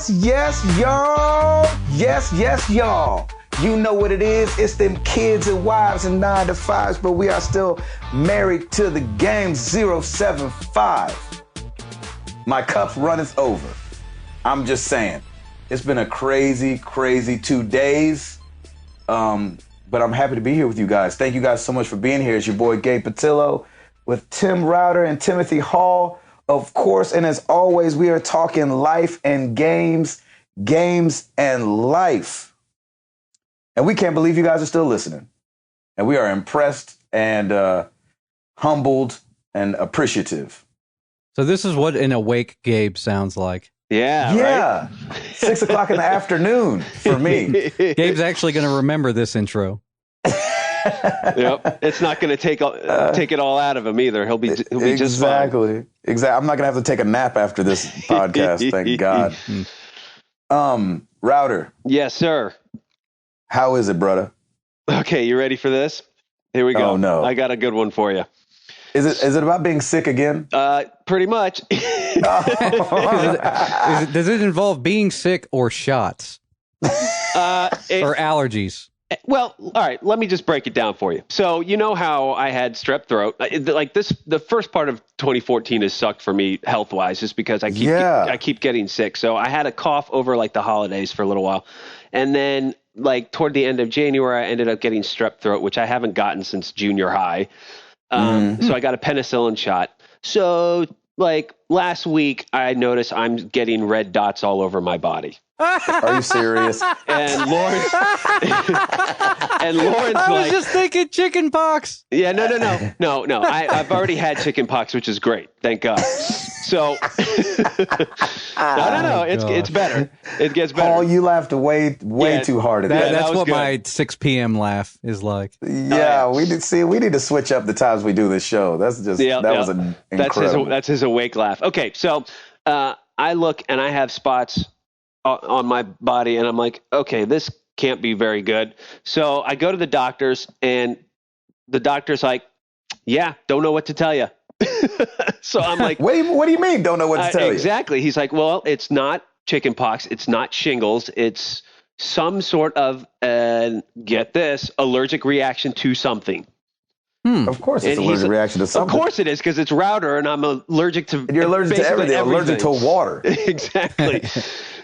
Yes, y'all. Yes, y'all. You know what it is. It's them kids and wives and 9 to 5s, but we are still married to the game. 075. My cup runneth over. I'm just saying. It's been a crazy 2 days. But I'm happy to be here with you guys. Thank you guys so much for being here. It's your boy Gabe Patillo with Tim Router and Timothy Hall, of course. And as always, we are talking life and games and life. And we can't believe you guys are still listening. And we are impressed and humbled and appreciative. So this is what an awake Gabe sounds like. Yeah. Right? 6 o'clock in the afternoon for me. Gabe's actually going to remember this intro. Yep. It's not going to take it all out of him either. He'll be just fine. Exactly. I'm not going to have to take a nap after this podcast. Thank God. Router. Yes, sir. How is it, brother? Okay, you ready for this? Here we go. Oh, no. I got a good one for you. Is it about being sick again? Pretty much. Does it involve being sick or shots? Or allergies? Well, all right, let me just break it down for you. So you know how I had strep throat? The first part of 2014 has sucked for me health-wise just because I keep getting sick. So I had a cough over like the holidays for a little while. And then like toward the end of January, I ended up getting strep throat, which I haven't gotten since junior high. So I got a penicillin shot. So like last week, I noticed I'm getting red dots all over my body. Are you serious? And Lauren's I was just thinking chicken pox. Yeah, no. I've already had chicken pox, which is great. Thank God. So no. It's better. It gets better. Paul, you laughed way too hard at that. That's was what good. my 6 p.m. laugh is like. Yeah, we need to switch up the times we do this show. That's just was incredible. That's his awake laugh. Okay, so I look and I have spots on my body, and I'm like, okay, this can't be very good. So I go to the doctors, and the doctor's like, yeah, don't know what to tell you. So I'm like, what do you mean don't know what to tell you? Exactly. He's like, well, it's not chicken pox. It's not shingles. It's some sort of, get this, allergic reaction to something. Of course it's an allergic reaction to something. Of course it is, because it's router, and I'm allergic to You're allergic to everything. Allergic to water. Exactly.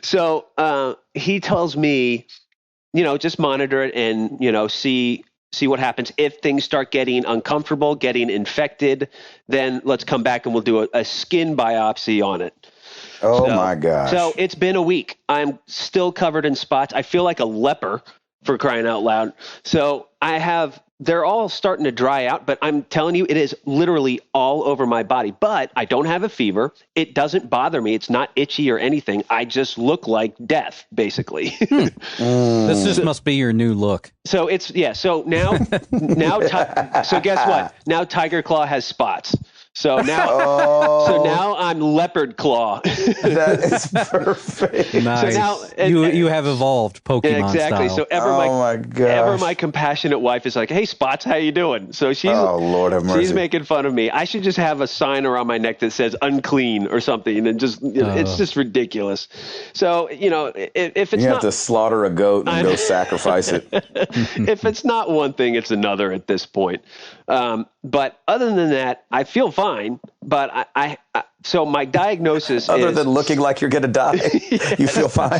So he tells me, just monitor it and, see what happens. If things start getting uncomfortable, getting infected, then let's come back and we'll do a skin biopsy on it. My gosh. So it's been a week. I'm still covered in spots. I feel like a leper, for crying out loud. So they're all starting to dry out, but I'm telling you, it is literally all over my body. But I don't have a fever. It doesn't bother me. It's not itchy or anything. I just look like death, basically. This just must be your new look. So so now, so guess what? Now Tiger Claw has spots. So now I'm Leopard Claw. That is perfect. Nice. So now, you have evolved Pokemon exactly. style. So ever my compassionate wife is like, "Hey, Spots, how you doing?" So Lord have mercy. She's making fun of me. I should just have a sign around my neck that says "unclean" or something, and just it's just ridiculous. So if it's you have to slaughter a goat and go sacrifice it. If it's not one thing, it's another at this point. But other than that, I feel fine. But so my diagnosis other than looking like you're going to die, you feel fine.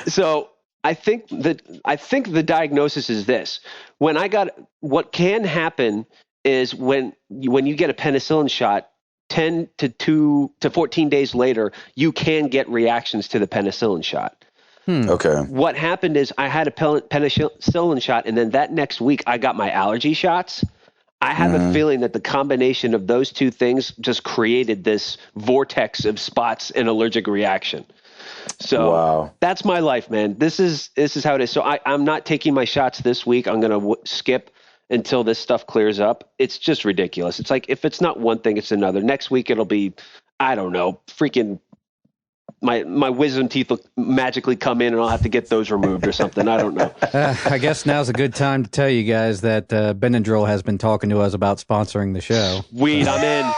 So I think the diagnosis is this. What can happen is when you get a penicillin shot, 10 to 14 days later, you can get reactions to the penicillin shot. Okay. What happened is I had a penicillin shot, and then that next week I got my allergy shots. I have a feeling that the combination of those two things just created this vortex of spots and allergic reaction. So That's my life, man. This is how it is. So I'm not taking my shots this week. I'm going to skip until this stuff clears up. It's just ridiculous. It's like, if it's not one thing, it's another. Next week, it'll be, I don't know, freaking my wisdom teeth will magically come in and I'll have to get those removed or something. I don't know. I guess now's a good time to tell you guys that Benadryl has been talking to us about sponsoring the show. Weed, I'm in.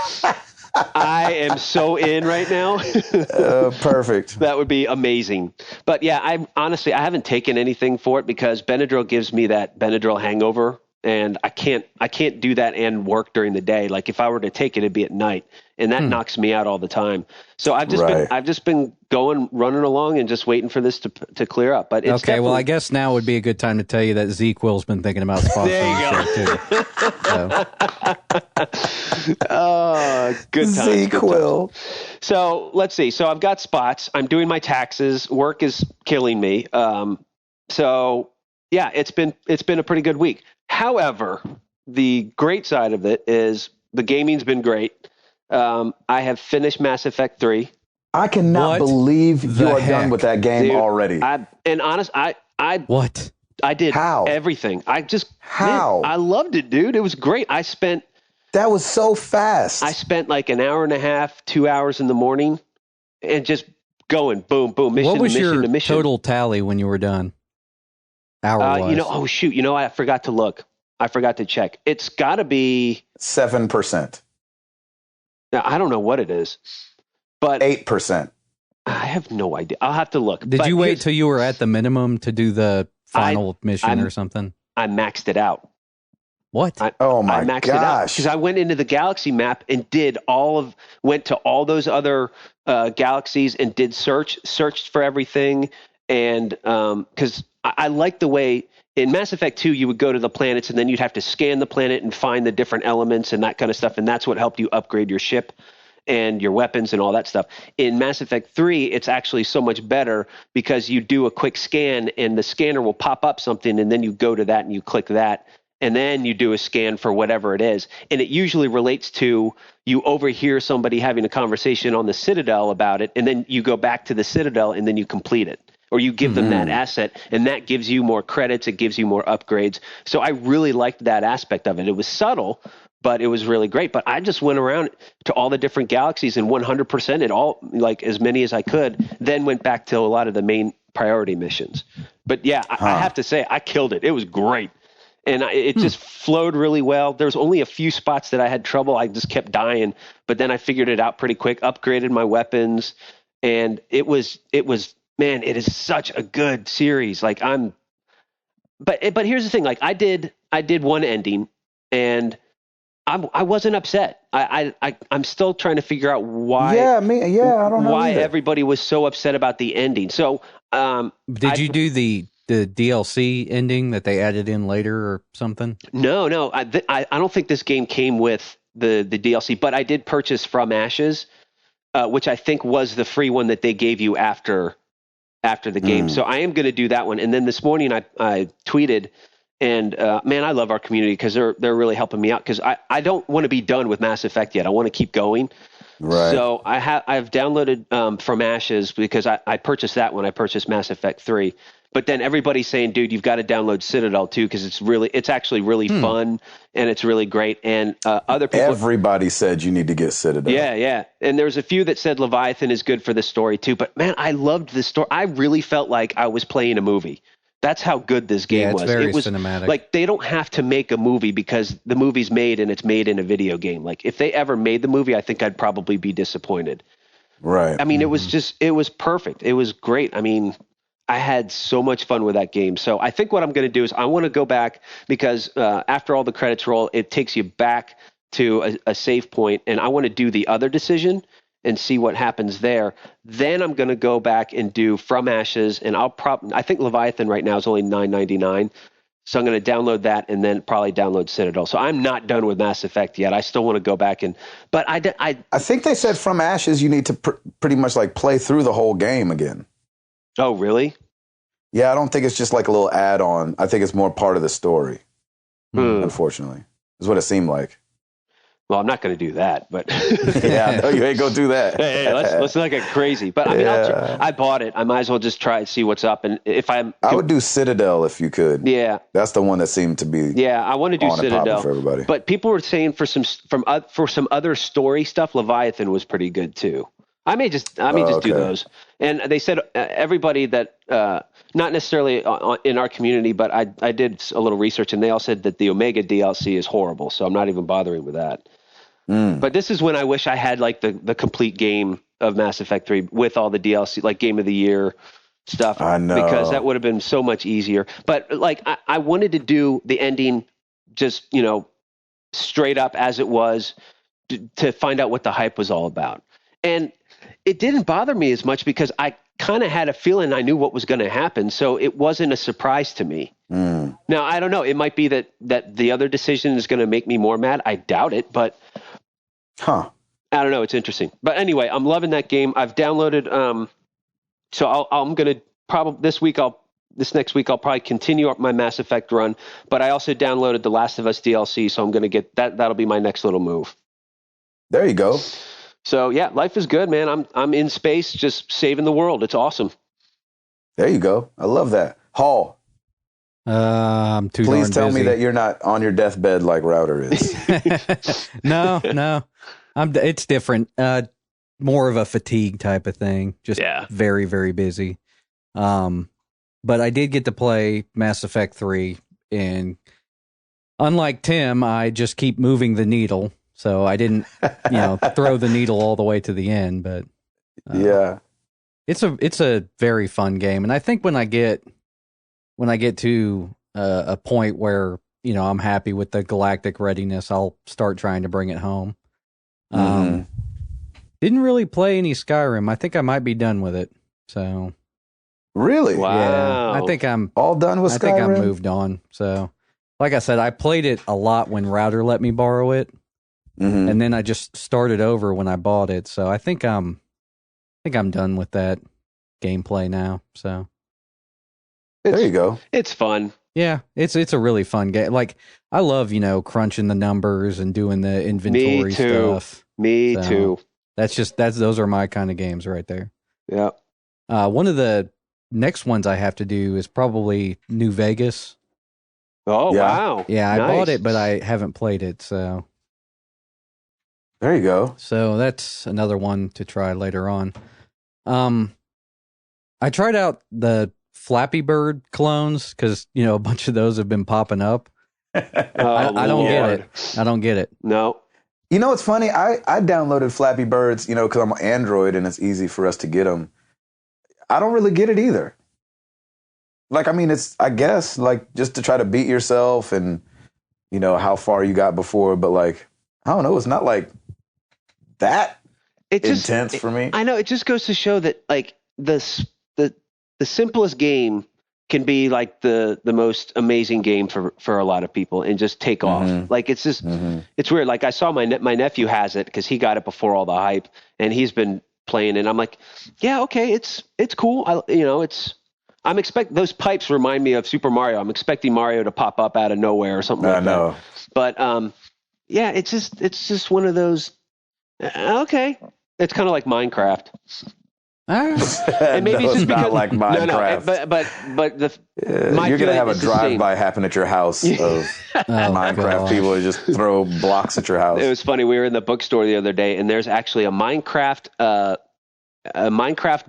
I am so in right now. Perfect. That would be amazing. But yeah, I haven't taken anything for it because Benadryl gives me that Benadryl hangover, and I can't do that and work during the day. Like if I were to take it, it'd be at night, and that knocks me out all the time. So I've just been running along and just waiting for this to clear up. But it's okay. Well, I guess now would be a good time to tell you that ZQuill's been thinking about sponsoring the show too. Oh, good times. ZQuill. So let's see. So I've got spots. I'm doing my taxes. Work is killing me. So yeah, it's been a pretty good week. However, the great side of it is the gaming's been great. I have finished Mass Effect 3. I cannot believe you are done with that game already. I did everything. I loved it, dude. It was great. That was so fast. I spent like an hour and a half, 2 hours in the morning and just going boom, boom, mission what was to mission your to mission. Total tally when you were done? Hour-wise. I forgot to look. I forgot to check. It's got to be 7%. Now, I don't know what it is, but 8%. I have no idea. I'll have to look. Did you wait till you were at the minimum to do the final mission or something? I maxed it out. What? I maxed it out because I went into the galaxy map and went to all those other galaxies and did searched for everything. And because I like the way in Mass Effect 2, you would go to the planets and then you'd have to scan the planet and find the different elements and that kind of stuff. And that's what helped you upgrade your ship and your weapons and all that stuff. In Mass Effect 3, it's actually so much better because you do a quick scan and the scanner will pop up something and then you go to that and you click that. And then you do a scan for whatever it is. And it usually relates to you overhear somebody having a conversation on the Citadel about it. And then you go back to the Citadel and then you complete it. Or you give them that asset, and that gives you more credits. It gives you more upgrades. So I really liked that aspect of it. It was subtle, but it was really great. But I just went around to all the different galaxies and 100% it all, like as many as I could, then went back to a lot of the main priority missions. But yeah, I have to say, I killed it. It was great. And it just flowed really well. There's only a few spots that I had trouble. I just kept dying, but then I figured it out pretty quick, upgraded my weapons, and it was, man, it is such a good series. Like but here's the thing. Like I did one ending and I wasn't upset. I'm still trying to figure out why. I don't know why either. Everybody was so upset about the ending. So, did you do the DLC ending that they added in later or something? No. I don't think this game came with the DLC, but I did purchase From Ashes, which I think was the free one that they gave you after the game. So I am going to do that one. And then this morning I tweeted, and man, I love our community because they're really helping me out because I don't want to be done with Mass Effect yet. I want to keep going. Right. So I've downloaded From Ashes because I purchased that when I purchased Mass Effect 3. But then everybody's saying, dude, you've got to download Citadel too because it's actually really fun and it's really great. And other people, everybody said you need to get Citadel. Yeah. And there's a few that said Leviathan is good for the story too. But man, I loved this story. I really felt like I was playing a movie. That's how good this game was. Very it was cinematic. Like they don't have to make a movie because the movie's made and it's made in a video game. Like if they ever made the movie, I think I'd probably be disappointed. Right. I mean, it was perfect. It was great. I mean, I had so much fun with that game. So I think what I'm going to do is I want to go back because after all the credits roll, it takes you back to a save point, and I want to do the other decision and see what happens there. Then I'm going to go back and do From Ashes, and I think Leviathan right now is only $9.99. So I'm going to download that and then probably download Citadel. So I'm not done with Mass Effect yet. I still want to go back but I think they said From Ashes you need to pretty much like play through the whole game again. Oh, really? Yeah, I don't think it's just like a little add-on. I think it's more part of the story. Unfortunately, is what it seemed like. Well, I'm not going to do that, but yeah, no, you ain't gonna do that. hey, let's not get crazy. But I mean, I bought it. I might as well just try and see what's up. And if I would do Citadel if you could. Yeah, that's the one that seemed to be. Yeah, I want to do Citadel for everybody. But people were saying for some other story stuff, Leviathan was pretty good too. I may just do those. And they said everybody that not necessarily in our community, but I did a little research, and they all said that the Omega DLC is horrible. So I'm not even bothering with that. But this is when I wish I had like the complete game of Mass Effect 3 with all the DLC, like Game of the Year stuff. I know. Because that would have been so much easier. But like I wanted to do the ending just, straight up as it was to find out what the hype was all about. And it didn't bother me as much because I kind of had a feeling I knew what was going to happen. So it wasn't a surprise to me. Now, I don't know. It might be that the other decision is going to make me more mad. I doubt it, but I don't know. It's interesting. But anyway, I'm loving that game. I've downloaded. So I'm going to probably this next week, I'll probably continue up my Mass Effect run, but I also downloaded The Last of Us DLC. So I'm going to get that. That'll be my next little move. There you go. So yeah, life is good, man. I'm in space, just saving the world. It's awesome. There you go. I love that. Hall. I'm too Please darn tell busy. me that you're not on your deathbed like Router is. No. It's different. More of a fatigue type of thing. Just very, very busy. But I did get to play Mass Effect 3, and unlike Tim, I just keep moving the needle. So I didn't, throw the needle all the way to the end, but it's a very fun game. And I think when I get to a point where, I'm happy with the galactic readiness, I'll start trying to bring it home. Didn't really play any Skyrim. I think I might be done with it. So really? Wow. Yeah, I think I'm all done with Skyrim. I think I'm moved on. So like I said, I played it a lot when Router let me borrow it. And then I just started over when I bought it. So I think I'm done with that gameplay now. So there you go. It's fun. Yeah, it's a really fun game. Like I love, crunching the numbers and doing the inventory stuff. Me too. Those are my kind of games right there. Yeah. One of the next ones I have to do is probably New Vegas. Oh, yeah. Wow. Yeah, I bought it, but I haven't played it. So there you go. So that's another one to try later on. I tried out the Flappy Bird clones because, a bunch of those have been popping up. I don't get it. I don't get it. No. It's funny. I downloaded Flappy Birds, because I'm on Android and it's easy for us to get them. I don't really get it either. Like, I mean, it's, I guess, like, just to try to beat yourself and, how far you got before. But, like, I don't know. It's not like that intense for me. I know. It just goes to show that, like, the simplest game can be like the most amazing game for a lot of people and just take off. Like it's just it's weird. Like I saw my nephew has it because he got it before all the hype and he's been playing and I'm like, yeah, okay, it's cool. I'm expect those pipes remind me of Super Mario. I'm expecting Mario to pop up out of nowhere or something like that. But yeah, it's just one of those. Okay, it's kind of like Minecraft. And maybe it's just because like Minecraft. No, you're gonna have a drive-by happen at your house of Minecraft people who just throw blocks at your house. It was funny. We were in the bookstore the other day, and there's actually a Minecraft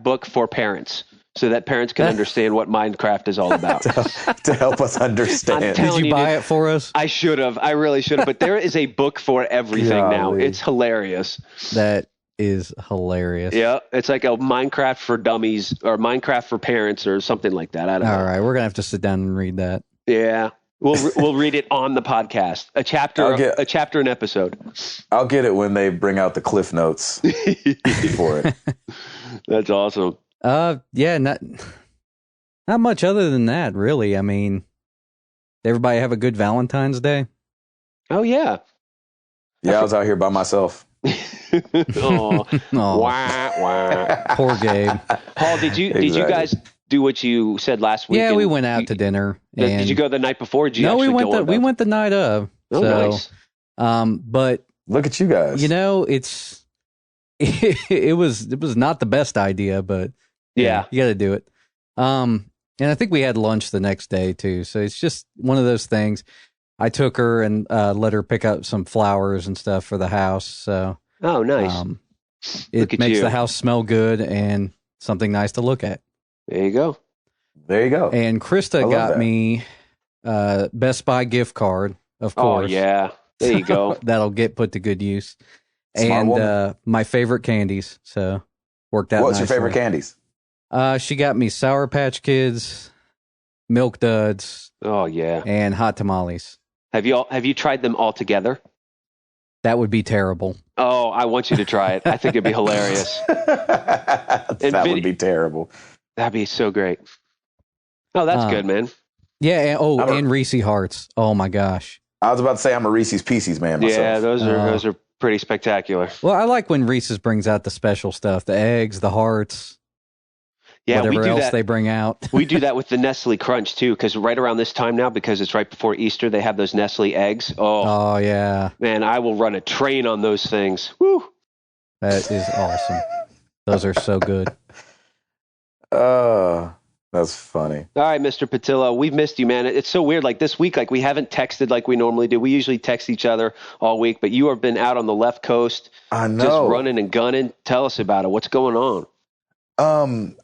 book for parents, so that parents can understand what Minecraft is all about. to help us understand. Did you buy it for us? I should have. I really should have. But there is a book for everything now. It's hilarious. That is hilarious. Yeah, it's like a Minecraft for dummies or Minecraft for parents or something like that. I don't know. All right, we're gonna have to sit down and read that. Yeah, we'll read it on the podcast. A chapter an episode. I'll get it when they bring out the Cliff Notes for it. That's awesome. Yeah, not much other than that, really. I mean, did everybody have a good Valentine's Day? Oh yeah. Yeah, I was out here by myself. Oh, wah, wah. Poor Gabe. Paul, did you guys do what you said last week? Yeah, we went out to dinner. Did you go the night before? We went the night of. Oh, so, nice. But look at you guys. It was not the best idea, but yeah, you got to do it. And I think we had lunch the next day too. So it's just one of those things. I took her and let her pick up some flowers and stuff for the house. So oh, nice. It makes the house smell good and something nice to look at. There you go. And Krista got me Best Buy gift card, of course. Oh, yeah. There you go. That'll get put to good use. Smart woman. And my favorite candies. So worked out. What's nicely. your favorite candies? She got me Sour Patch Kids, Milk Duds. Oh yeah. And hot tamales. Have you tried them all together? That would be terrible. Oh, I want you to try it. I think it'd be hilarious. That would be terrible. That'd be so great. Oh, that's good, man. Yeah. And Reese Hearts. Oh my gosh. I was about to say I'm a Reese's Pieces man myself. Yeah, those are pretty spectacular. Well, I like when Reese's brings out the special stuff, the eggs, the hearts. Yeah, whatever else they bring out. We do that with the Nestle Crunch too, because right around this time now, because it's right before Easter, they have those Nestle eggs. Oh yeah, man, I will run a train on those things. Woo! That is awesome. Those are so good. That's funny. All right, Mr. Patillo, we've missed you, man. It's so weird. Like this week, like we haven't texted like we normally do. We usually text each other all week, but you have been out on the left coast. I know, just running and gunning. Tell us about it. What's going on?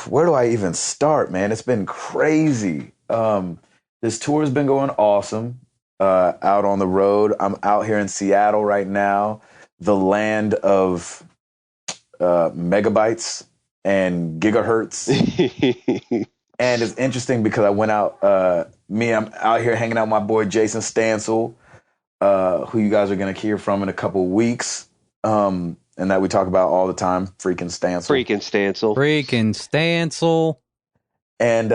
Where do I even start, man? It's been crazy. This tour has been going awesome. Out on the road. I'm out here in Seattle right now, the land of megabytes and gigahertz. And it's interesting because I went out, I'm out here hanging out with my boy Jason Stansel, who you guys are going to hear from in a couple of weeks. And that we talk about all the time. Freaking Stansel. And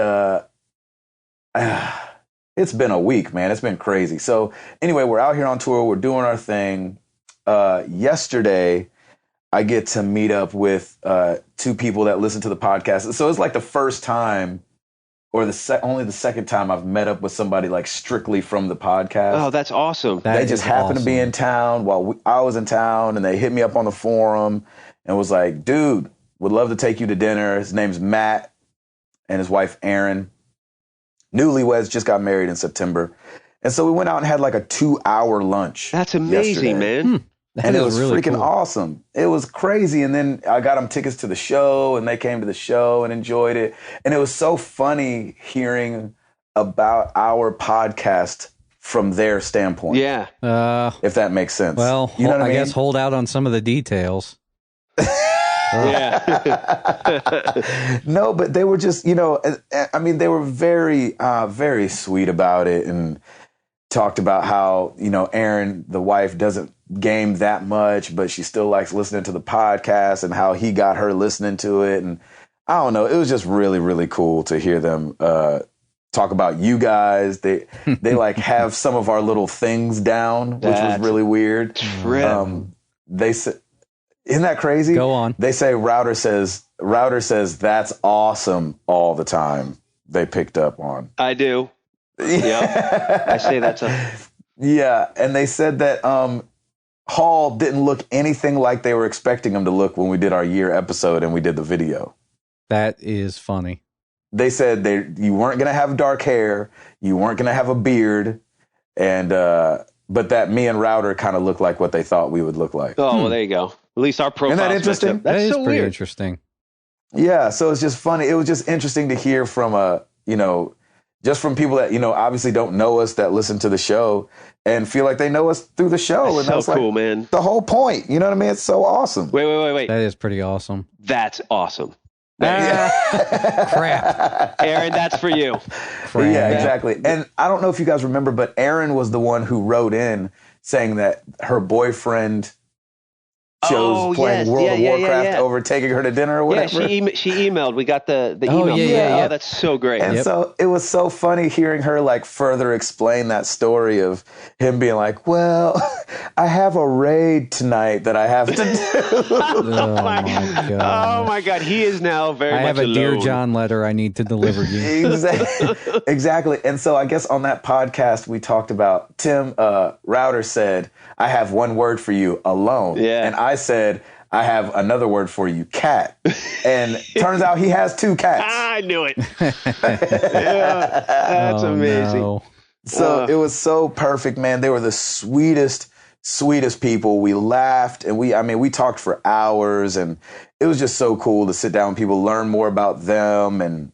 it's been a week, man. It's been crazy. So anyway, we're out here on tour. We're doing our thing. Yesterday, I get to meet up with two people that listen to the podcast. So it's like the first time or only the second time I've met up with somebody like strictly from the podcast. Oh, that's awesome. They just happened to be in town while I was in town, and they hit me up on the forum and was like, dude, would love to take you to dinner. His name's Matt and his wife, Erin. Newlyweds, just got married in September. And so we went out and had like a 2-hour lunch. That's amazing, man. And it was really freaking awesome. It was crazy. And then I got them tickets to the show, and they came to the show and enjoyed it. And it was so funny hearing about our podcast from their standpoint. Yeah. If that makes sense. Well, you know what I mean? guess hold out on some of the details. Yeah. No, but they were just, I mean, they were very, very sweet about it, and talked about how, Erin, the wife, doesn't game that much, but she still likes listening to the podcast, and how he got her listening to it. And I don't know, it was just really, really cool to hear them talk about you guys. They like have some of our little things down, which was really weird. They said, isn't that crazy? Go on. They say Router says that's awesome all the time. They picked up on. I do. Yeah. I say that's Yeah, and they said that Hall didn't look anything like they were expecting him to look when we did our year episode and we did the video. That is funny. They said you weren't going to have dark hair, you weren't going to have a beard, and but that me and Router kind of looked like what they thought we would look like. Oh, well, there you go. At least our profile. Isn't that interesting? That is so pretty weird. Interesting. Yeah, so it's just funny. It was just interesting to hear from just from people that, obviously don't know us, that listen to the show and feel like they know us through the show. That's and that's so cool, like man. The whole point. You know what I mean? It's so awesome. Wait. That is pretty awesome. That's awesome. Crap. Erin, that's for you. Crap. Yeah, exactly. And I don't know if you guys remember, but Erin was the one who wrote in saying that her boyfriend chose playing World of Warcraft over taking her to dinner or whatever. Yeah, she emailed. We got the email. Yeah. Oh, that's so great. And so it was so funny hearing her like further explain that story of him being like, well, I have a raid tonight that I have to do. Oh my God. Oh my God. He is now very much I have a alone. Dear John letter I need to deliver you. Exactly. And so I guess on that podcast we talked about Tim Router said, I have one word for you, alone. Yeah. And I said, I have another word for you, cat. And turns out he has 2 cats. I knew it. Yeah, that's amazing. No. So it was so perfect, man. They were the sweetest people. We laughed and we talked for hours, and it was just so cool to sit down with people, learn more about them. And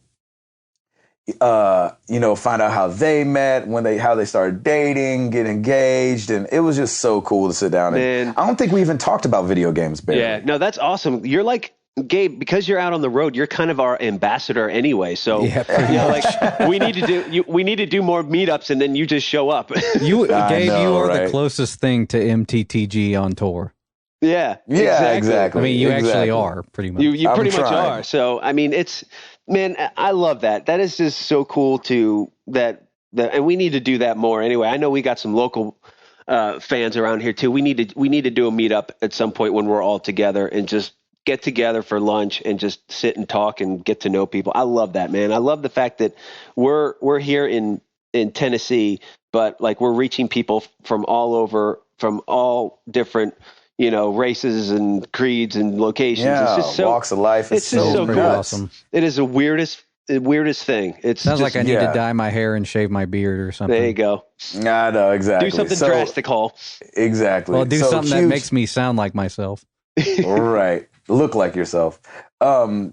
find out how they met, how they started dating, get engaged. And it was just so cool to sit down. And I don't think we even talked about video games, barely. Yeah, no, that's awesome. You're like, Gabe, because you're out on the road, you're kind of our ambassador anyway. So we need to do more meetups, and then you just show up. Gabe, you are the closest thing to MTTG on tour. Yeah, exactly. I mean, you actually are pretty much. You pretty much are. So, I mean, man, I love that. That is just so cool and we need to do that more anyway. I know we got some local fans around here too. We need to do a meetup at some point when we're all together and just get together for lunch and just sit and talk and get to know people. I love that, man. I love the fact that we're here in Tennessee, but like we're reaching people from all over, from all different races and creeds and locations. Yeah, it's just walks of life. It's just so cool. Awesome. It is the weirdest thing. It sounds like I need to dye my hair and shave my beard or something. There you go. I know, exactly. Do something drastic, Hall. Exactly. Well, do something that makes me sound like myself. Right. Look like yourself. So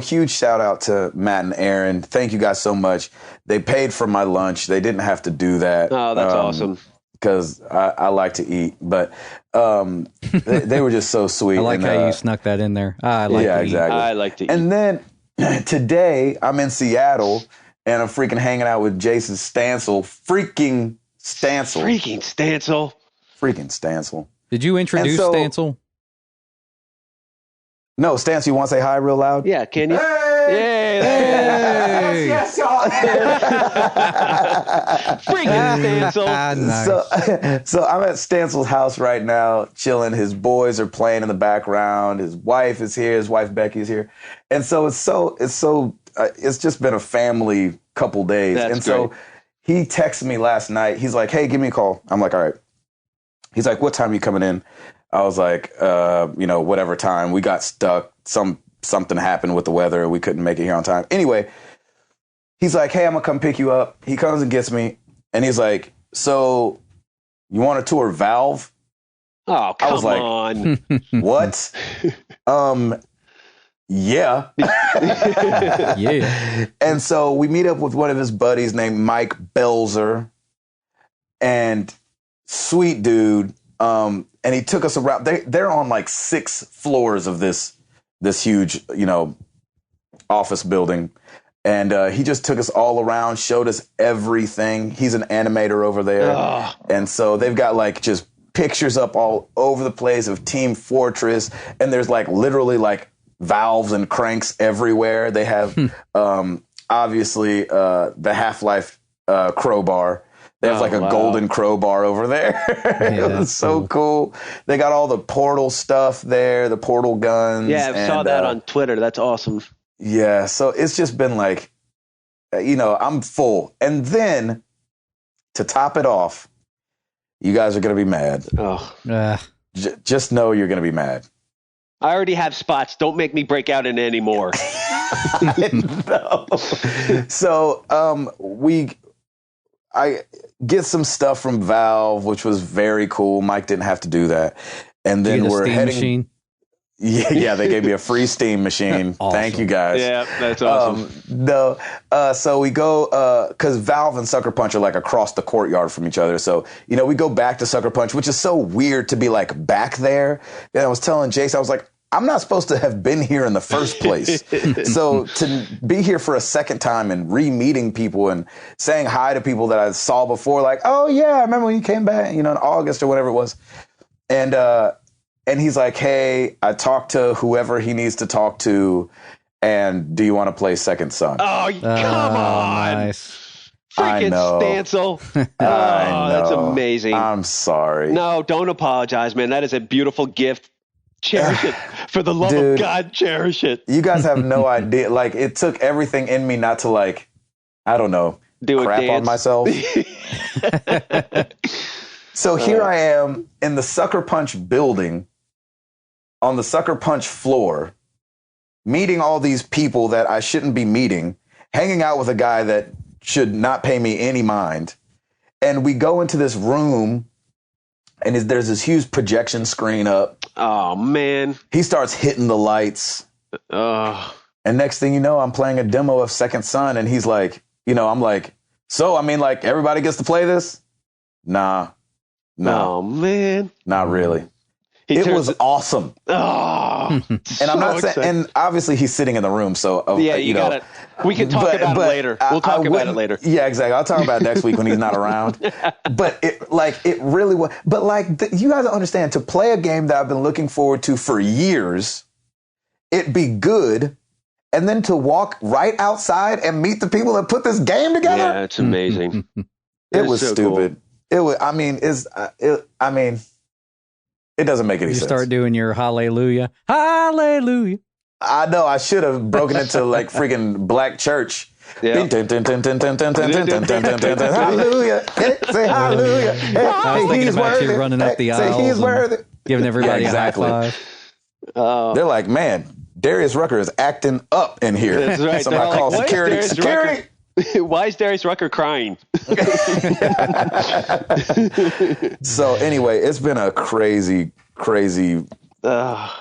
huge shout out to Matt and Aaron. Thank you guys so much. They paid for my lunch. They didn't have to do that. Oh, that's awesome. Because I like to eat, but they were just so sweet. I like how you snuck that in there. I like to eat. I like to eat. And then today I'm in Seattle and I'm freaking hanging out with Jason Stansel. Freaking Stansel. Did you introduce Stansel? No, Stansel, you want to say hi real loud? Yeah, can you? Hey! Yes, y'all. Freaking Stansel. Nice. So I'm at Stansel's house right now, chilling. His boys are playing in the background. His wife is here. His wife Becky's here, and so it's just been a family couple days. That's so he texted me last night. He's like, "Hey, give me a call." I'm like, "All right." He's like, "What time are you coming in?" I was like, whatever time. We got stuck. Something happened with the weather. We couldn't make it here on time. Anyway, he's like, "Hey, I'm going to come pick you up." He comes and gets me. And he's like, "So you want to tour Valve?" Oh, come I was like, on. What? Yeah. Yeah. And so we meet up with one of his buddies named Mike Belzer. And sweet dude. And he took us around. They're on like 6 floors of this huge, office building. And he just took us all around, showed us everything. He's an animator over there. Oh. And so they've got like just pictures up all over the place of Team Fortress. And there's like literally like valves and cranks everywhere. They have obviously the Half-Life crowbar. They have like a golden crowbar over there. It was so cool. They got all the Portal stuff there, the Portal guns. Yeah, I saw that on Twitter. That's awesome. Yeah, so it's just been like, I'm full. And then to top it off, you guys are going to be mad. Oh, just know you're going to be mad. I already have spots. Don't make me break out in any more. No. So I get some stuff from Valve, which was very cool. Mike didn't have to do that. And then we're Steam heading. Machine? Yeah, they gave me a free Steam machine. Awesome. Thank you guys. Yeah, that's awesome. So we go because Valve and Sucker Punch are like across the courtyard from each other. So we go back to Sucker Punch, which is so weird to be like back there. And I was telling Jace, I was like, I'm not supposed to have been here in the first place. So to be here for a second time and re-meeting people and saying hi to people that I saw before, like, "Oh yeah, I remember when you came back, in August or whatever it was." And he's like, "Hey, I talked to whoever he needs to talk to, and do you want to play Second Son?" Oh, come on. Nice. Freaking Stansel. That's amazing. I'm sorry. No, don't apologize, man. That is a beautiful gift. Cherish it. For the love of God, cherish it. You guys have no idea. Like, it took everything in me not to, like, I don't know, do crap on myself. So here I am in the Sucker Punch building, on the Sucker Punch floor, meeting all these people that I shouldn't be meeting, hanging out with a guy that should not pay me any mind. And we go into this room, and there's this huge projection screen up. Oh, man. He starts hitting the lights. Oh. And next thing you know, I'm playing a demo of Second Son, and he's like, I'm like, so, I mean, like, everybody gets to play this? Nah. Oh, man. Not really. It was awesome. Oh, and I'm not saying, and obviously he's sitting in the room, so you got it. We can talk about it later. We'll talk about it later. Yeah, exactly. I'll talk about it next week when he's not around. But it really was. But you guys don't understand, to play a game that I've been looking forward to for years, it be good, and then to walk right outside and meet the people that put this game together. Yeah, it's amazing. It was so stupid. Cool. It was. I mean. It doesn't make any sense. You start doing your hallelujah. Hallelujah. I know. I should have broken into like freaking black church. Yeah. Hallelujah. Say hallelujah. I was thinking about you running up the aisle. Say he's worthy. Giving everybody a high five. They're like, man, Darius Rucker is acting up in here. That's right. Somebody call security. Security. Why is Darius Rucker crying? So anyway, it's been a crazy,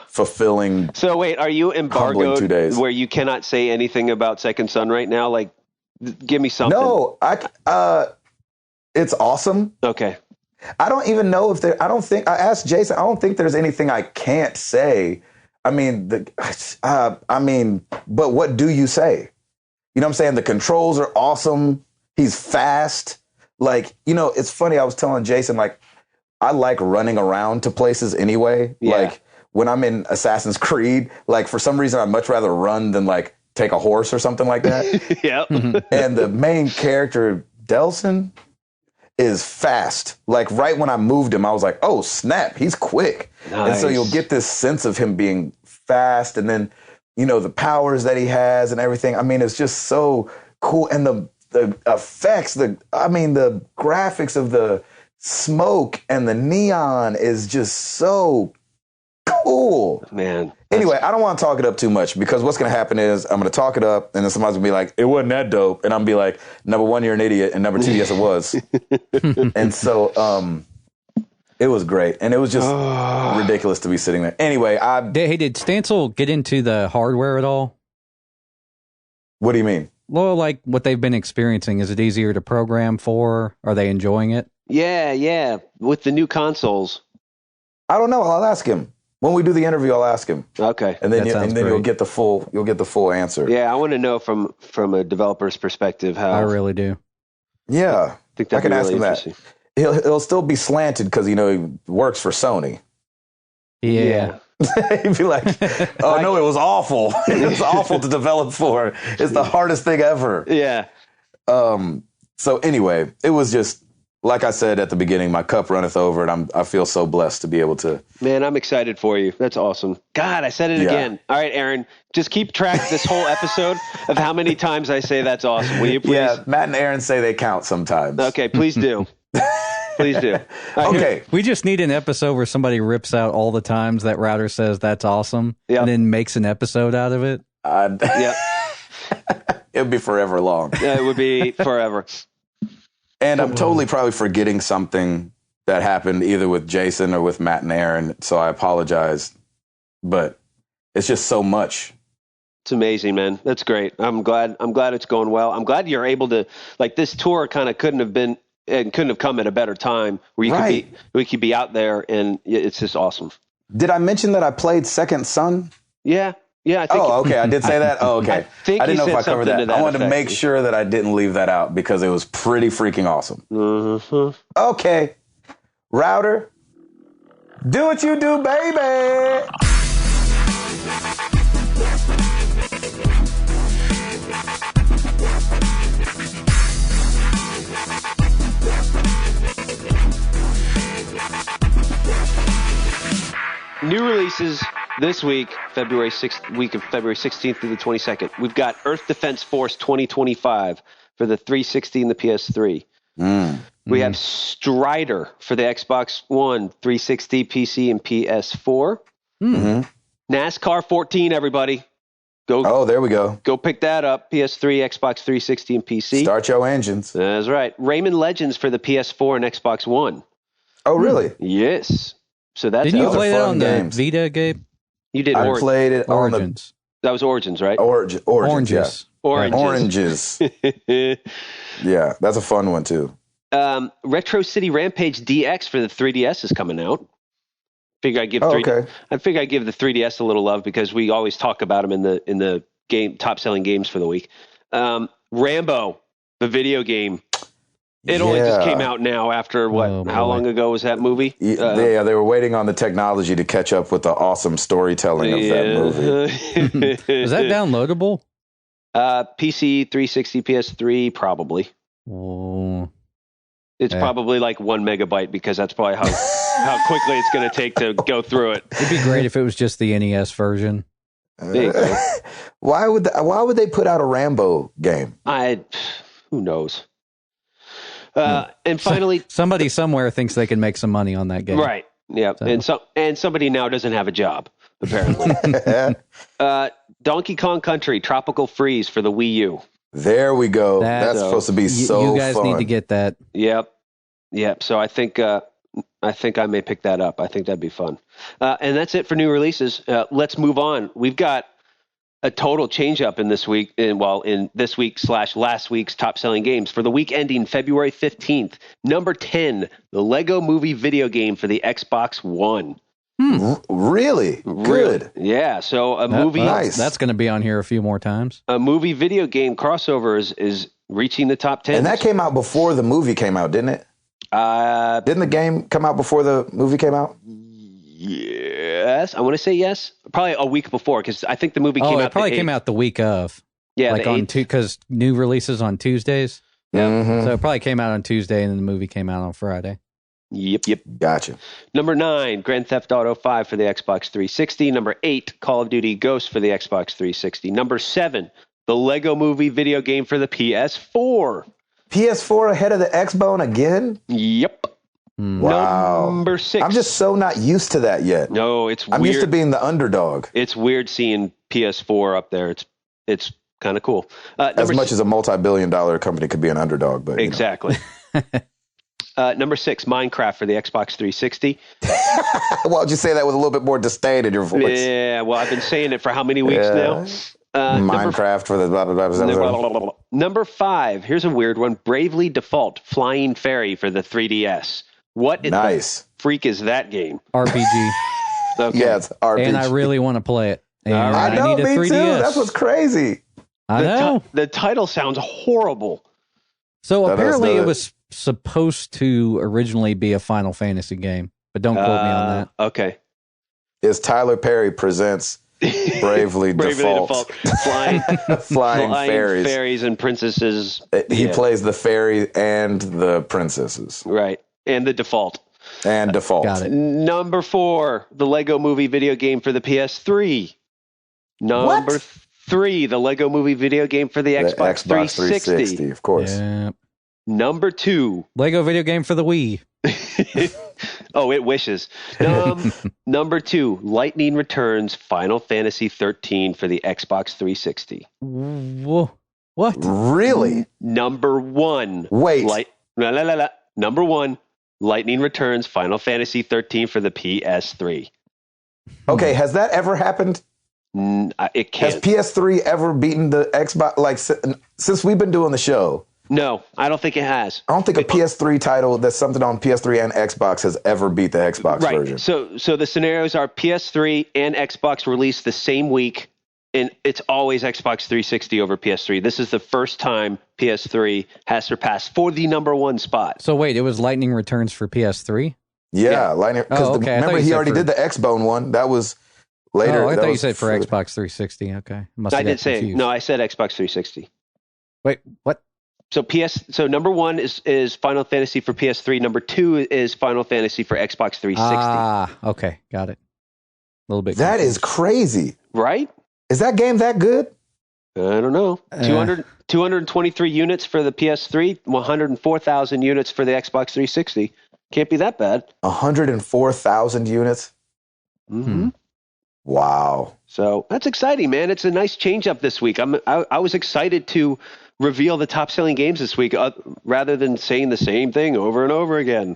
fulfilling. So wait, are you embargoed 2 days where you cannot say anything about Second Son right now? Like, give me something. No, it's awesome. Okay. I don't even know if I asked Jason, I don't think there's anything I can't say. I mean, but what do you say? You know what I'm saying? The controls are awesome. He's fast. Like, it's funny. I was telling Jason, like, I like running around to places anyway. Yeah. Like when I'm in Assassin's Creed, like for some reason, I'd much rather run than like take a horse or something like that. Yep. And the main character, Delson, is fast. Like right when I moved him, I was like, oh, snap, he's quick. Nice. And so you'll get this sense of him being fast. And then, the powers that he has and everything. I mean, it's just so cool. And the effects, the graphics of the smoke and the neon is just so cool. Man. Anyway, I don't want to talk it up too much because what's going to happen is I'm going to talk it up and then somebody's going to be like, it wasn't that dope. And I'm going to be like, number one, you're an idiot. And number two, yes, it was. And so, it was great, and it was just ridiculous to be sitting there. Anyway, did Stancil get into the hardware at all? What do you mean? Well, like what they've been experiencing, is it easier to program for? Are they enjoying it? Yeah, with the new consoles. I don't know. I'll ask him when we do the interview. I'll ask him. Okay, and then you'll get the full answer. Yeah, I want to know from a developer's perspective how. I really do. Yeah, I can ask him that. He'll still be slanted because, he works for Sony. Yeah. He'd be like, oh, no, it was awful. It was awful to develop for. It's the hardest thing ever. Yeah. So anyway, it was just, like I said at the beginning, my cup runneth over, and I feel so blessed to be able to. Man, I'm excited for you. That's awesome. God, I said it again. All right, Aaron, just keep track this whole episode of how many times I say that's awesome. Will you please? Yeah, Matt and Aaron say they count sometimes. Okay, please do. Please do. Okay. We just need an episode where somebody rips out all the times that Router says that's awesome and then makes an episode out of it. Yeah. It would be forever long. Yeah, it would be forever. And I'm totally probably forgetting something that happened either with Jason or with Matt and Aaron, so I apologize. But it's just so much. It's amazing, man. That's great. I'm glad it's going well. I'm glad you're able to, like, this tour kind of couldn't have come at a better time where we could be out there, and it's just awesome. Did I mention that I played Second Son? Yeah. I think. Oh, okay. I did say that? Oh, okay. I didn't know if I covered that. I wanted to make sure that I didn't leave that out because it was pretty freaking awesome. Mm-hmm. Okay. Router, do what you do, baby. New releases this week, February 16th through the 22nd. We've got Earth Defense Force 2025 for the 360 and the PS3. We have Strider for the Xbox One, 360, PC, and PS4. NASCAR 14, everybody. Go. Oh, there we go. Go pick that up. PS3, Xbox 360, and PC. Start your engines. That's right. Rayman Legends for the PS4 and Xbox One. Oh, really? Yes. So that's Didn't you play that on the Vita, Gabe? You did. I played it Origins. That was Origins, right? Oranges. Oranges. Yeah. Oranges. Oranges. Yeah. Oranges. Yeah, that's a fun one too. Retro City Rampage DX for the 3DS is coming out. I figure I give the 3DS a little love because we always talk about them in the game top selling games for the week. Rambo, the video game. It only just came out now after what? How long ago was that movie? They were waiting on the technology to catch up with the awesome storytelling of that movie. Is that downloadable? PC, 360, PS3, probably. Oh. It's probably like 1 megabyte because that's probably how quickly it's going to take to go through it. It'd be great if it was just the NES version. Why would they put out a Rambo game? Who knows? And finally, somebody somewhere thinks they can make some money on that game, right? Yeah, and somebody now doesn't have a job apparently. Donkey Kong Country Tropical Freeze for the Wii U. There we go. That's supposed to be so fun. You guys need to get that. Yep. So I think I may pick that up. I think that'd be fun. And that's it for new releases. Let's move on. We've got a total change up in this week, in this week / last week's top selling games. For the week ending February 15th, number 10, the Lego Movie video game for the Xbox One. Really? Good. Yeah. So a movie. Nice. That's going to be on here a few more times. A movie video game crossover is reaching the top 10. And that came out before the movie came out, didn't it? Didn't the game come out before the movie came out? Yes. I want to say yes. Probably a week before because I think the movie came out. It probably came out the week of. Yeah. Like on because new releases on Tuesdays. Yeah. Mm-hmm. So it probably came out on Tuesday and then the movie came out on Friday. Yep. Gotcha. Number 9, Grand Theft Auto 5 for the Xbox 360. Number 8, Call of Duty Ghosts for the Xbox 360. Number 7, the Lego Movie video game for the PS4. PS4 ahead of the Xbone again? Yep. Wow. Number 6. I'm just so not used to that yet. No, it's weird. I'm used to being the underdog. It's weird seeing PS4 up there. It's kind of cool. As much as a multi-billion-dollar company could be an underdog, but exactly. Number 6, Minecraft for the Xbox 360. Why would you say that with a little bit more disdain in your voice? Yeah, well, I've been saying it for how many weeks now? Minecraft for the blah, blah, blah, blah, blah. Number 5, here's a weird one. Bravely Default Flying Fairy for the 3DS. What in the freak is that game? RPG. Okay. Yeah, it's RPG. And I really want to play it. And I know, need a 3DS. Too. That's what's crazy. I know. The title sounds horrible. So apparently it was supposed to originally be a Final Fantasy game, but don't quote me on that. Okay. It's Tyler Perry presents Bravely Default. Flying fairies and princesses. He plays the fairy and the princesses. Right. And the default. And default. Got it. Number 4, the Lego Movie video game for the PS3. Number 3, the Lego Movie video game for the Xbox 360. Of course. Yeah. Number 2. Lego video game for the Wii. Oh, it wishes. Number 2, Lightning Returns Final Fantasy 13 for the Xbox 360. Whoa. What? Really? Number 1. Wait. Number 1, Lightning Returns Final Fantasy 13 for the PS3. Okay, has that ever happened? It can't. Has PS3 ever beaten the Xbox? Like, since we've been doing the show. No, I don't think it has. I don't think a PS3 title that's something on PS3 and Xbox has ever beat the Xbox version. So the scenarios are PS3 and Xbox released the same week, and it's always Xbox 360 over PS3. This is the first time PS3 has surpassed for the number 1 spot. So wait, it was Lightning Returns for PS3? Yeah. Lightning. Because remember, he already did the Xbone one. That was later. Oh, I thought you said for Xbox 360. Okay. I did say confused. No, I said Xbox 360. Wait, what? So number 1 is Final Fantasy for PS3. Number 2 is Final Fantasy for Xbox 360. Ah, okay, got it. A little bit. That confused. is crazy, right? Is that game that good? I don't know. 223 units for the PS3, 104,000 units for the Xbox 360. Can't be that bad. 104,000 units. Mm-hmm. Wow. So that's exciting, man. It's a nice change up this week. I was excited to reveal the top selling games this week rather than saying the same thing over and over again.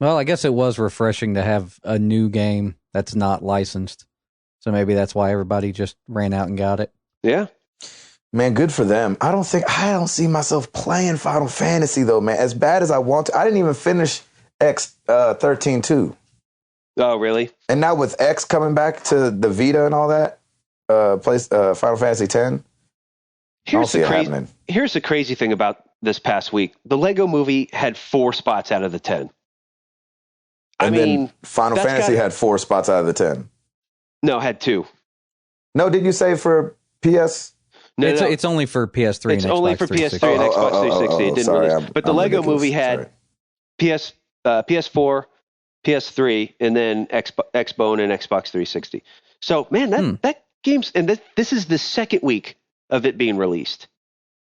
Well, I guess it was refreshing to have a new game that's not licensed. So maybe that's why everybody just ran out and got it. Yeah. Man, good for them. I don't see myself playing Final Fantasy though, man. As bad as I want to. I didn't even finish X 13-2. Oh, really? And now with X coming back to the Vita and all that, Final Fantasy X. Here's the crazy thing about this past week. The Lego Movie had 4 spots out of the 10. Then Final Fantasy had 4 spots out of the 10. No, it had 2. No, did you say for PS? No, it's only for PS3 it's and Xbox only for 360. PS3 and Xbox 360. It didn't release. But the Lego Movie had PS4, PS3, and then Xbone and Xbox 360. So, man, that game's... And this is the second week of it being released.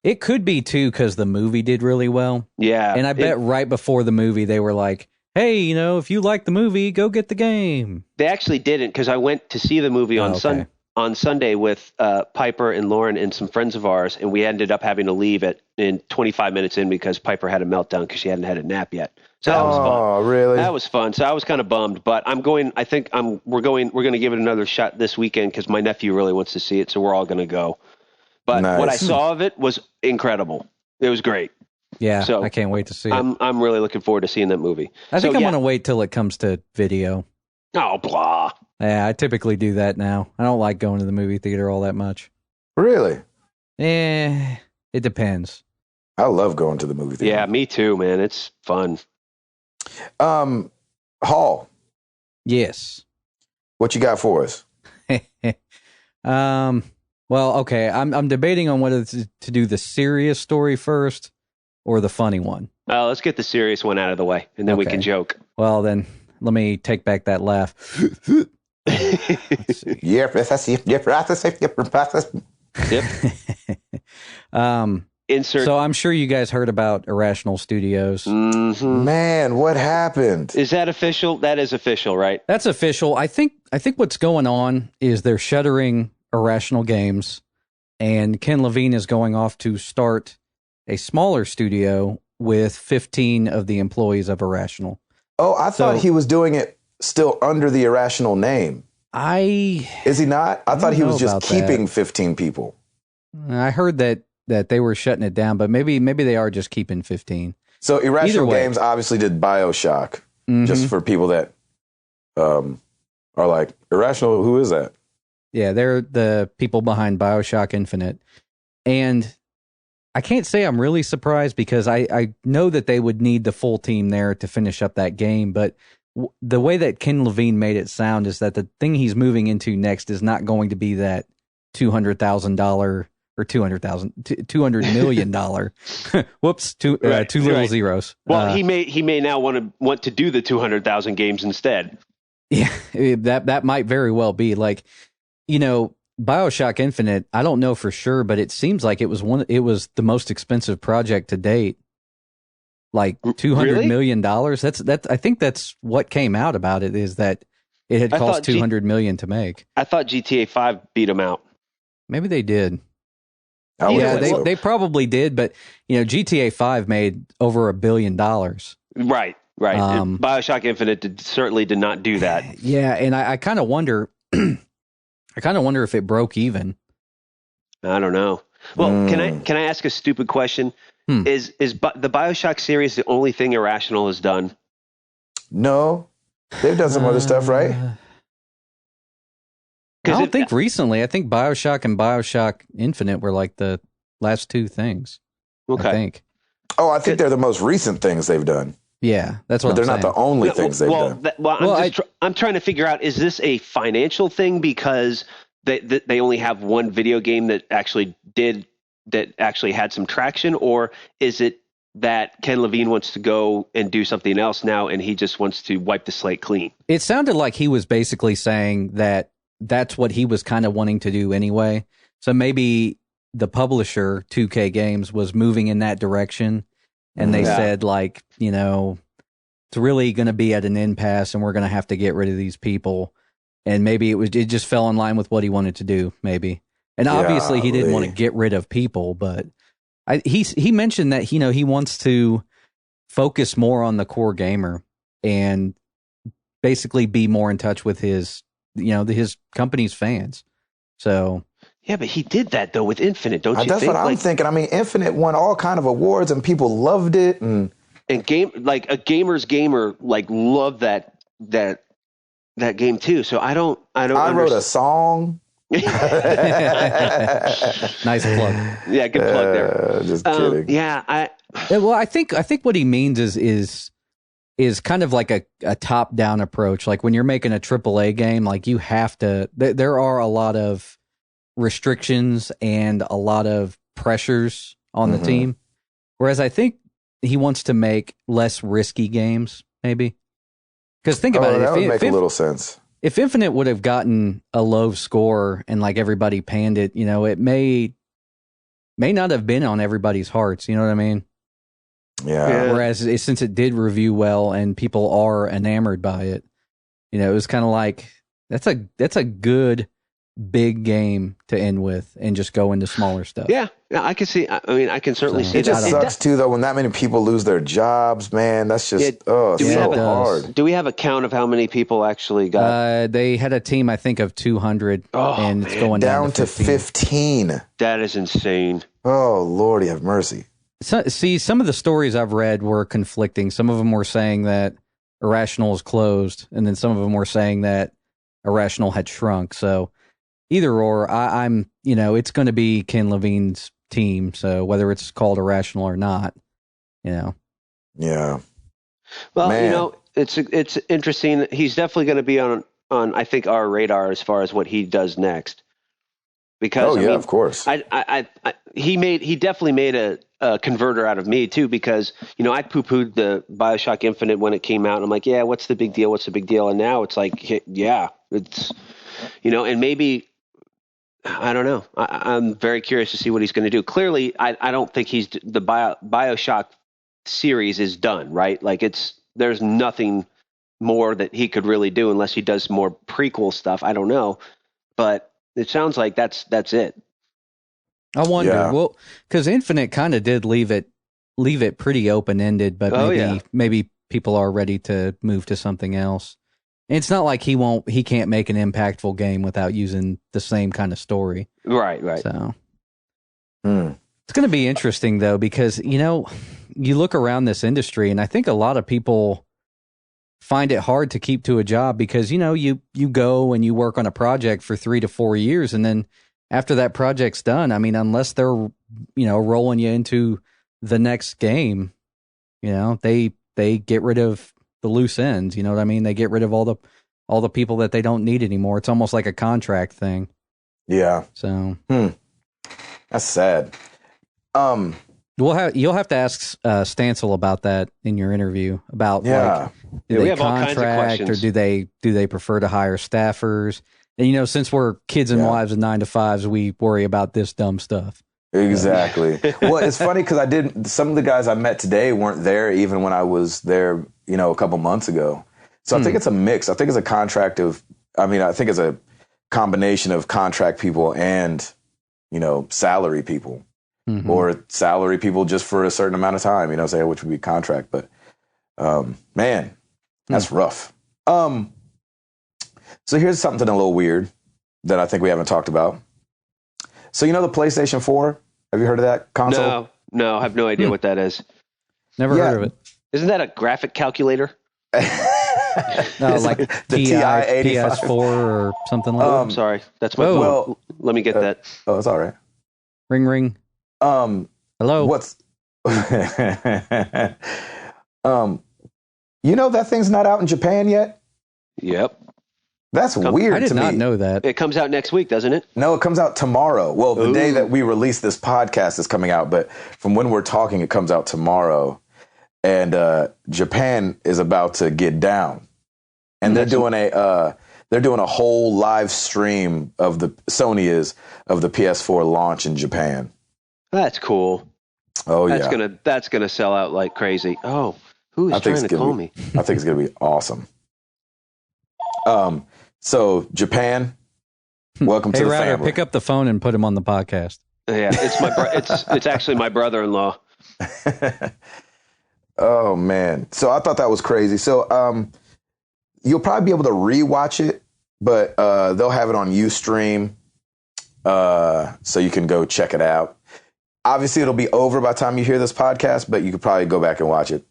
It could be, too, because the movie did really well. Yeah. And I bet right before the movie, they were like, hey, if you like the movie, go get the game. They actually didn't, because I went to see the movie on Sunday with Piper and Lauren and some friends of ours, and we ended up having to leave in 25 minutes in because Piper had a meltdown because she hadn't had a nap yet. So that was fun. Oh, really? That was fun. So I was kind of bummed, but we're going to give it another shot this weekend because my nephew really wants to see it, so we're all going to go. But what I saw of it was incredible. It was great. Yeah, so I can't wait to see it. I'm really looking forward to seeing that movie. I think I'm going to wait till it comes to video. Oh, blah. Yeah, I typically do that now. I don't like going to the movie theater all that much. Really? It depends. I love going to the movie theater. Yeah, me too, man. It's fun. Hall. Yes. What you got for us? Well, okay. I'm debating on whether to do the serious story first or the funny one. Let's get the serious one out of the way, and then we can joke. Well, then let me take back that laugh. Insert. So I'm sure you guys heard about Irrational Studios. Mm-hmm. Man, what happened? Is that official? That is official, right? That's official. I think what's going on is they're shuttering Irrational Games, and Ken Levine is going off to start a smaller studio with 15 of the employees of Irrational. Oh, I thought he was doing it still under the Irrational name. Is he not? I thought he was just keeping 15 people. I heard that they were shutting it down, but maybe they are just keeping 15. So Irrational Games obviously did BioShock, just for people that are like, Irrational, who is that? Yeah, they're the people behind BioShock Infinite. And I can't say I'm really surprised because I know that they would need the full team there to finish up that game, but the way that Ken Levine made it sound is that the thing he's moving into next is not going to be that $200,000 or $200 million. Whoops, two little zeros. Well, he may now want to do the 200,000 games instead. Yeah, that might very well be like, BioShock Infinite. I don't know for sure, but it seems like it was the most expensive project to date. Like $200 million. That's I think that's what came out about it, is that it had cost $200 million to make. I thought GTA 5 beat them out. Maybe they did. They probably did, but GTA 5 made over $1 billion. Right. BioShock Infinite certainly did not do that. Yeah, and I kind of wonder. I kind of wonder if it broke even. I don't know. Well, can I ask a stupid question? Is the BioShock series the only thing Irrational has done? No, they've done some other stuff, right? I don't think recently. I think BioShock and BioShock Infinite were like the last two things. Okay. I think. Oh, I think they're the most recent things they've done. Yeah, that's what. But they're not the only things they've done. I'm trying to figure out: is this a financial thing because they only have one video game that actually had some traction, or is it that Ken Levine wants to go and do something else now, and he just wants to wipe the slate clean? It sounded like he was basically saying that that's what he was kind of wanting to do anyway. So maybe the publisher, 2K Games, was moving in that direction. And they said, like, it's really going to be at an impasse and we're going to have to get rid of these people. And maybe it just fell in line with what he wanted to do, maybe. And obviously he didn't want to get rid of people, but he mentioned that, he wants to focus more on the core gamer and basically be more in touch with his his company's fans. So yeah, but he did that though with Infinite, don't you think? That's what I'm thinking. I mean, Infinite won all kind of awards and people loved it, and like a gamer's gamer like loved that game too. So I wrote a song. Nice plug. Yeah, good plug there. Just kidding. I think what he means is kind of like a top down approach. Like when you're making a AAA game, like you have to. There are a lot of restrictions and a lot of pressures on the team. Whereas I think he wants to make less risky games, maybe. Because think about it. That would make a little sense. If Infinite would have gotten a low score and like everybody panned it, it may not have been on everybody's hearts. You know what I mean? Yeah. Whereas since it did review well and people are enamored by it, it was kind of like that's a good big game to end with and just go into smaller stuff. Yeah, I can see. I mean, I can certainly see. It just sucks too, though, when that many people lose their jobs. Man, that's just so hard. Do we have a count of how many people actually got? They had a team, I think, of 200, and it's going down to 15. That is insane. Oh, Lordy, have mercy. So, see, some of the stories I've read were conflicting. Some of them were saying that Irrational is closed, and then some of them were saying that Irrational had shrunk. So either or, I'm it's going to be Ken Levine's team. So whether it's called Irrational or not, Yeah. Well, Man. it's interesting. He's definitely going to be on I think our radar as far as what he does next. Because of course. He definitely made a converter out of me too, because I poo-pooed the BioShock Infinite when it came out. And I'm like, yeah, what's the big deal? What's the big deal? And now it's like, yeah, it's and maybe I don't know. I'm very curious to see what he's going to do. Clearly, I don't think the BioShock series is done, right? Like there's nothing more that he could really do unless he does more prequel stuff. I don't know, but it sounds like that's it. I wonder, well, because Infinite kind of did leave it pretty open ended, but maybe people are ready to move to something else. And it's not like he can't make an impactful game without using the same kind of story. Right. So it's going to be interesting though, because you look around this industry, and I think a lot of people find it hard to keep to a job because you go and you work on a project for 3 to 4 years, and then after that project's done, I mean, unless they're rolling you into the next game, they get rid of the loose ends. You know what I mean? They get rid of all the people that they don't need anymore. It's almost like a contract thing. Yeah. So that's sad. you'll have to ask Stancil about that in your interview about like, do they contract or do they prefer to hire staffers? And since we're kids and wives and 9-to-5s, we worry about this dumb stuff. Exactly. Well, it's funny because some of the guys I met today weren't there even when I was there, a couple months ago. So I think it's a mix. I think it's I think it's a combination of contract people and, salary people or salary people just for a certain amount of time, which would be contract. But, man, that's rough. So here's something a little weird that I think we haven't talked about. So the PlayStation 4? Have you heard of that console? No, I have no idea what that is. Never heard of it. Isn't that a graphic calculator? No, like the TI-85 PS4 or something like that. I'm sorry. That's my phone. Let me get that. Oh, it's all right. Ring, ring. Hello. What's... that thing's not out in Japan yet? Yep. That's weird to me. I did not know that. It comes out next week, doesn't it? No, it comes out tomorrow. Well, the day that we release this podcast is coming out, but from when we're talking, it comes out tomorrow. And Japan is about to get down. And they're doing a whole live stream of the PS4 launch in Japan. That's cool. Oh, That's gonna sell out like crazy. Oh, who is trying to call me? I think it's gonna be awesome. So Japan, welcome to the family. Pick up the phone and put him on the podcast. Yeah, it's actually my brother-in-law. Oh man. So I thought that was crazy. So you'll probably be able to rewatch it but they'll have it on Ustream, so you can go check it out. Obviously, it'll be over by the time you hear this podcast, but you could probably go back and watch it.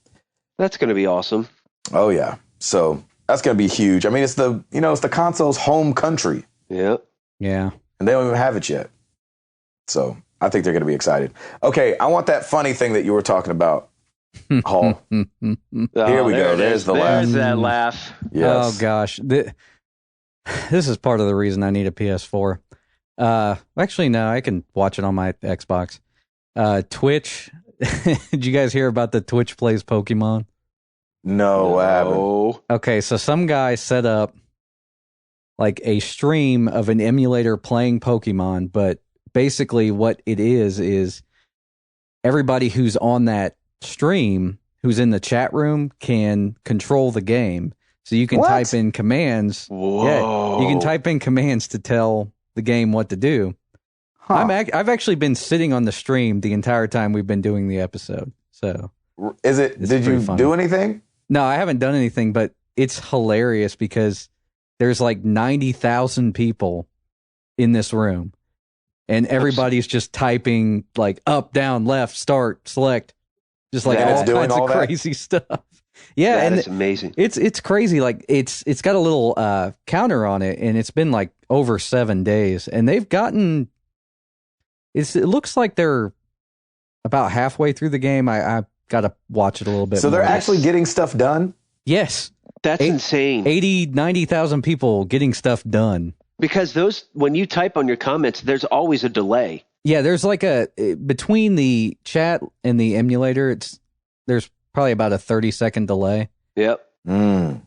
That's going to be awesome. Oh yeah, so that's going to be huge. I mean, it's the console's home country. Yeah, yeah, and they don't even have it yet. So I think they're going to be excited. Okay, I want that funny thing that you were talking about, Hall. Here we go. There's the laugh. There's that laugh. Yes. Oh gosh, this is part of the reason I need a PS4. Actually, no, I can watch it on my Xbox. Twitch. Did you guys hear about the Twitch plays Pokemon? No, I haven't. Okay, so some guy set up like a stream of an emulator playing Pokemon, but basically what it is everybody who's on that stream, who's in the chat room, can control the game. So you can type in commands. Whoa. Yeah, you can type in commands to tell the game what to do. Huh. I've actually been sitting on the stream the entire time we've been doing the episode. So did you do anything? No, I haven't done anything, but it's hilarious because there's like 90,000 people in this room and everybody's just typing like up, down, left, start, select, just like all kinds of crazy stuff. Yeah, that is amazing. It's crazy. Like it's got a little counter on it, and it's been like over 7 days, and they've gotten. It looks like they're about halfway through the game. I got to watch it a little bit. So they're actually getting stuff done? Yes. That's insane. 80, 90,000 people getting stuff done. Because when you type on your comments, there's always a delay. Yeah, there's like between the chat and the emulator, there's probably about a 30-second delay. Yep.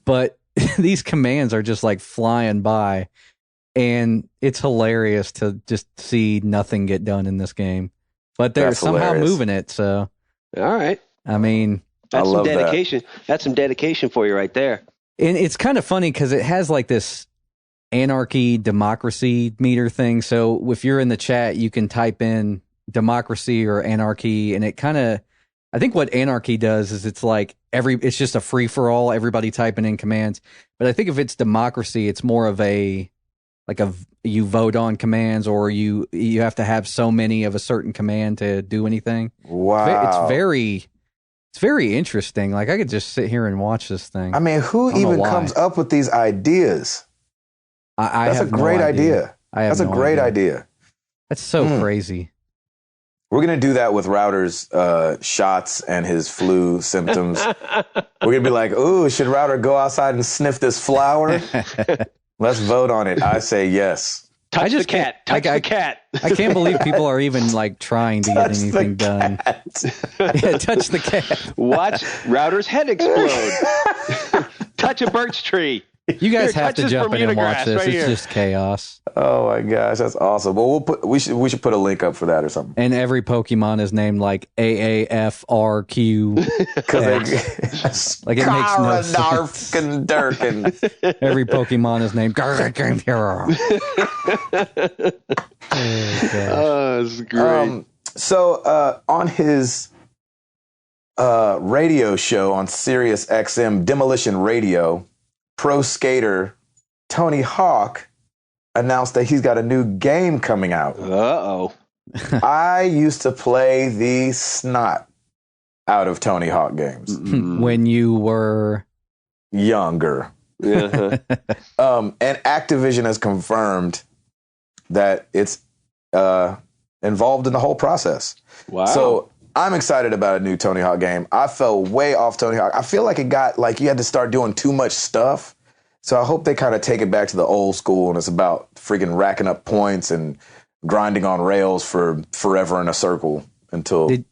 But these commands are just like flying by, and it's hilarious to just see nothing get done in this game. But they're somehow moving it, so. All right. I mean, that's some dedication. That's some dedication for you right there. And it's kind of funny because it has like this anarchy democracy meter thing. So if you're in the chat, you can type in democracy or anarchy, and it kind of, I think what anarchy does is it's like it's just a free for all, everybody typing in commands. But I think if it's democracy, it's more of you vote on commands, or you have to have so many of a certain command to do anything. Wow. It's very interesting. Like I could just sit here and watch this thing. I mean, who even comes up with these ideas? That's a great idea. That's a great idea. That's so crazy. We're going to do that with Router's shots and his flu symptoms. We're going to be like, ooh, should Router go outside and sniff this flower? Let's vote on it. I say yes. Touch the cat. Touch the cat. I can't believe people are even like trying to get anything done. Yeah, touch the cat. Watch Router's head explode. Touch a birch tree. You guys have to jump in and watch this. It's just chaos. Oh my gosh, that's awesome. Well, we should put a link up for that or something. And every Pokemon is named like AAFRQ. Like it makes no sense. Every Pokemon is named. Oh, that's great. So on his radio show on Sirius XM Demolition Radio, pro skater Tony Hawk announced that he's got a new game coming out. Uh-oh. I used to play the snot out of Tony Hawk games. When you were younger. And Activision has confirmed that it's involved in the whole process. Wow. So I'm excited about a new Tony Hawk game. I fell way off Tony Hawk. I feel like it got like you had to start doing too much stuff. So I hope they kind of take it back to the old school, and it's about freaking racking up points and grinding on rails for forever in a circle until. Did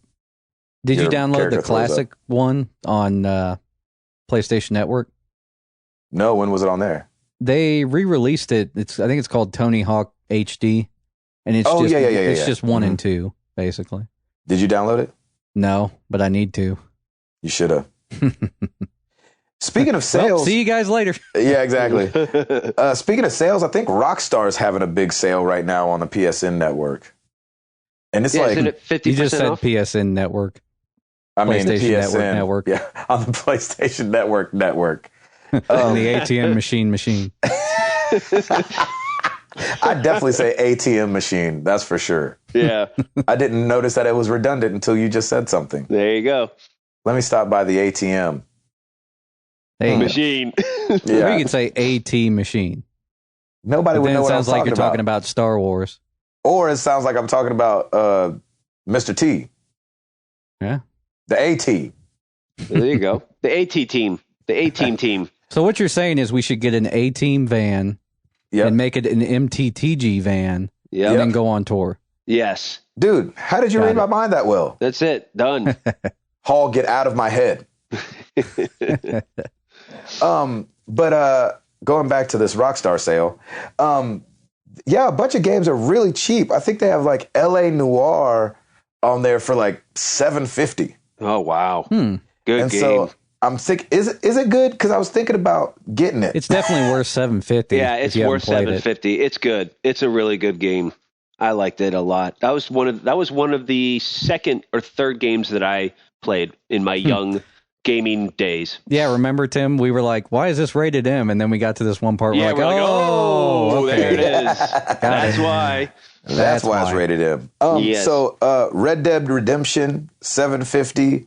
you download the classic one on PlayStation Network? No, when was it on there? They re-released it. I think it's called Tony Hawk HD, and it's just 1 and 2 basically. Did you download it? No, but I need to. You should have. Speaking of sales... Well, see you guys later. Yeah, exactly. Speaking of sales, I think Rockstar's having a big sale right now on the PSN network. And it's isn't it 50% You just said off? PSN network. I mean, the PSN network. Yeah, on the PlayStation network. On the ATM machine. I'd definitely say ATM machine. That's for sure. Yeah. I didn't notice that it was redundant until you just said something. There you go. Let me stop by the ATM. Hey, machine. Yeah. Or you could say AT machine. Nobody would know what I'm talking about. It sounds like you're talking about Star Wars. Or it sounds like I'm talking about Mr. T. Yeah. The AT. There you go. The AT team. The A-team team. So what you're saying is we should get an A-team van and make it an MTTG van and then go on tour. Yes. Dude, how did you read my mind that well? That's it. Done. Hall, get out of my head. But going back to this Rockstar sale, a bunch of games are really cheap. I think they have like LA Noire on there for like $7.50. Oh wow. Good and game. So I'm thinking, is it good? Because I was thinking about getting it. It's definitely worth $7.50. Yeah, it's worth $7.50. It's good. It's a really good game. I liked it a lot. That was one of the second or third games that I played in my young gaming days. Yeah, remember, Tim? We were like, why is this rated M? And then we got to this one part where we're like, oh, okay. There it is. That's why. That's why it's rated M. Yes. So Red Dead Redemption, $7.50.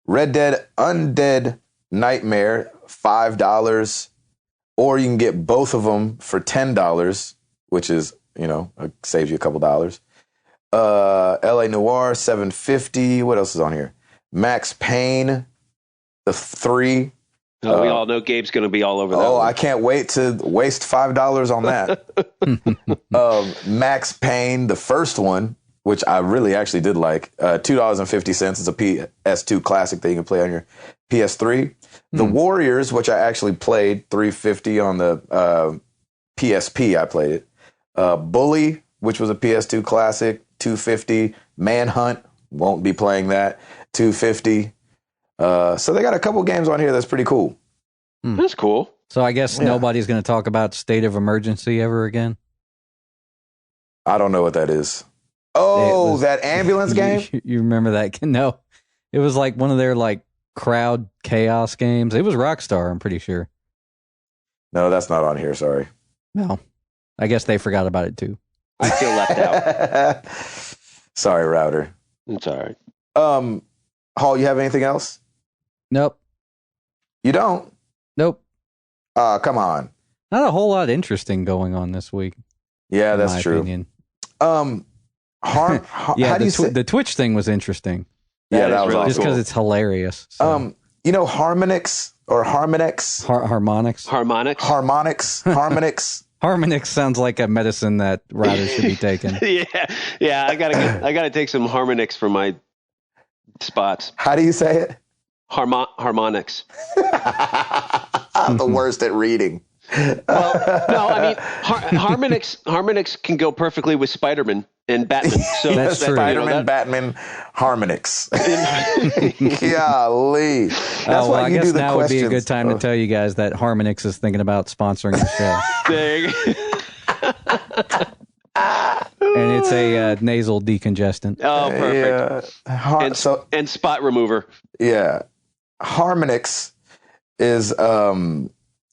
Red Dead Undead Nightmare, $5. Or you can get both of them for $10, which is, saves you a couple dollars. LA Noire, $7.50. What else is on here? Max Payne, the 3. We all know Gabe's going to be all over that. Oh, I can't wait to waste $5 on that. Max Payne, the first one, which I really actually did like, $2.50. It's a PS2 classic that you can play on your PS3. The Warriors, which I actually played, $3.50 on the PSP. I played it. Bully, which was a PS2 classic, $2.50. Manhunt, won't be playing that, $2.50. So they got a couple games on here that's pretty cool. That's cool. So I guess nobody's going to talk about State of Emergency ever again? I don't know what that is. Oh, that ambulance game? You remember that? No. It was like one of their like crowd chaos games. It was Rockstar, I'm pretty sure. No, that's not on here. Sorry. No. I guess they forgot about it too. I feel left out. Sorry, Router. It's all right. Hall, you have anything else? Nope. You don't? Nope. Come on. Not a whole lot interesting going on this week. Yeah, that's true. Opinion. How do you say? The Twitch thing was interesting. Yeah, that was really just cool. because it's hilarious. So. Harmonix or Harmonix? Harmonix. Harmonix sounds like a medicine that riders should be taking. Yeah. I gotta take some Harmonix for my spots. How do you say it? Harmonix. I'm the worst at reading. Well, no, I mean, Harmonix can go perfectly with Spider-Man and Batman. So that's true. Spider-Man, Batman, Harmonix. Golly. That's why I you guess do the now questions. Would be a good time to tell you guys that Harmonix is thinking about sponsoring the show. There you go. And it's a nasal decongestant. Oh, perfect. Yeah. And spot remover. Yeah. Harmonix is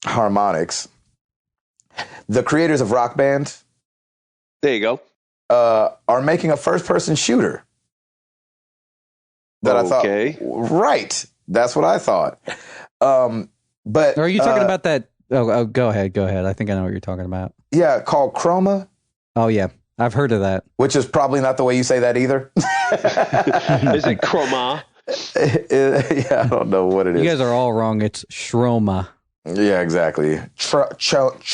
Harmonix. The creators of Rock Band. There you go. Are making a first-person shooter. That I thought. Right. That's what I thought. But are you talking about that? Oh, go ahead. I think I know what you're talking about. Yeah, called Chroma. Oh, yeah. I've heard of that. Which is probably not the way you say that either. Is it Chroma? Yeah, I don't know what it is. You guys are all wrong. It's Shroma. Yeah, exactly. Chiroma.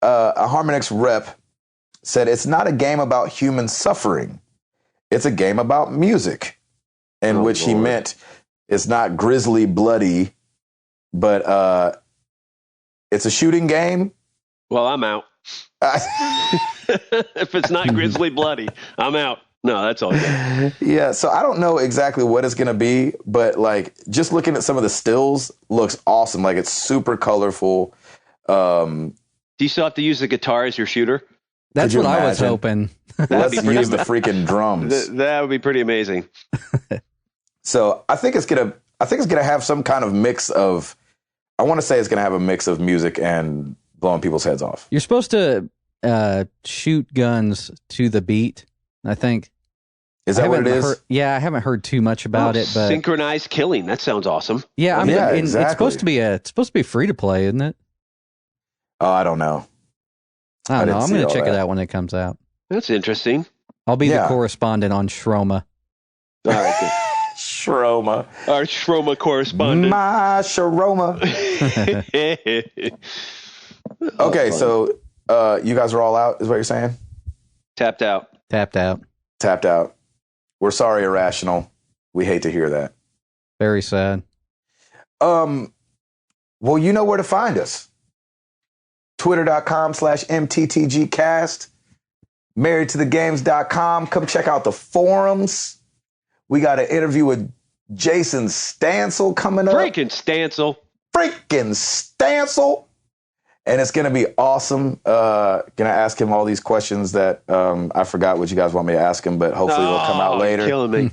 A Harmonix rep said it's not a game about human suffering. It's a game about music. In which he meant it's not grisly, bloody, but it's a shooting game. Well, I'm out. If it's not grisly, bloody, I'm out. No, that's all good. Yeah, so I don't know exactly what it's going to be, but like just looking at some of the stills looks awesome. Like it's super colorful. Do you still have to use the guitar as your shooter? That's what I was hoping. Let's use the freaking drums. That would be pretty amazing. So I think it's gonna have some kind of mix of I want to say it's going to have a mix of music and blowing people's heads off. You're supposed to shoot guns to the beat, I think. Is that what it is? I haven't heard too much about it, but synchronized killing. That sounds awesome. Yeah, I mean, exactly. It's supposed to be free to play, isn't it? Oh, I don't know. I don't know. I'm going to check it out when it comes out. That's interesting. I'll be the correspondent on Shroma. All right, good. Shroma. Our Shroma correspondent. My Shroma. Okay, so you guys are all out, is what you're saying? Tapped out. Tapped out. We're sorry, Irrational. We hate to hear that. Very sad. Well, you know where to find us. Twitter.com/MTTGcast. MarriedToTheGames.com. Come check out the forums. We got an interview with Jason Stansel coming up. Freaking Stansel. And it's going to be awesome. Going to ask him all these questions that I forgot what you guys want me to ask him, but hopefully they'll come out later. Killing me.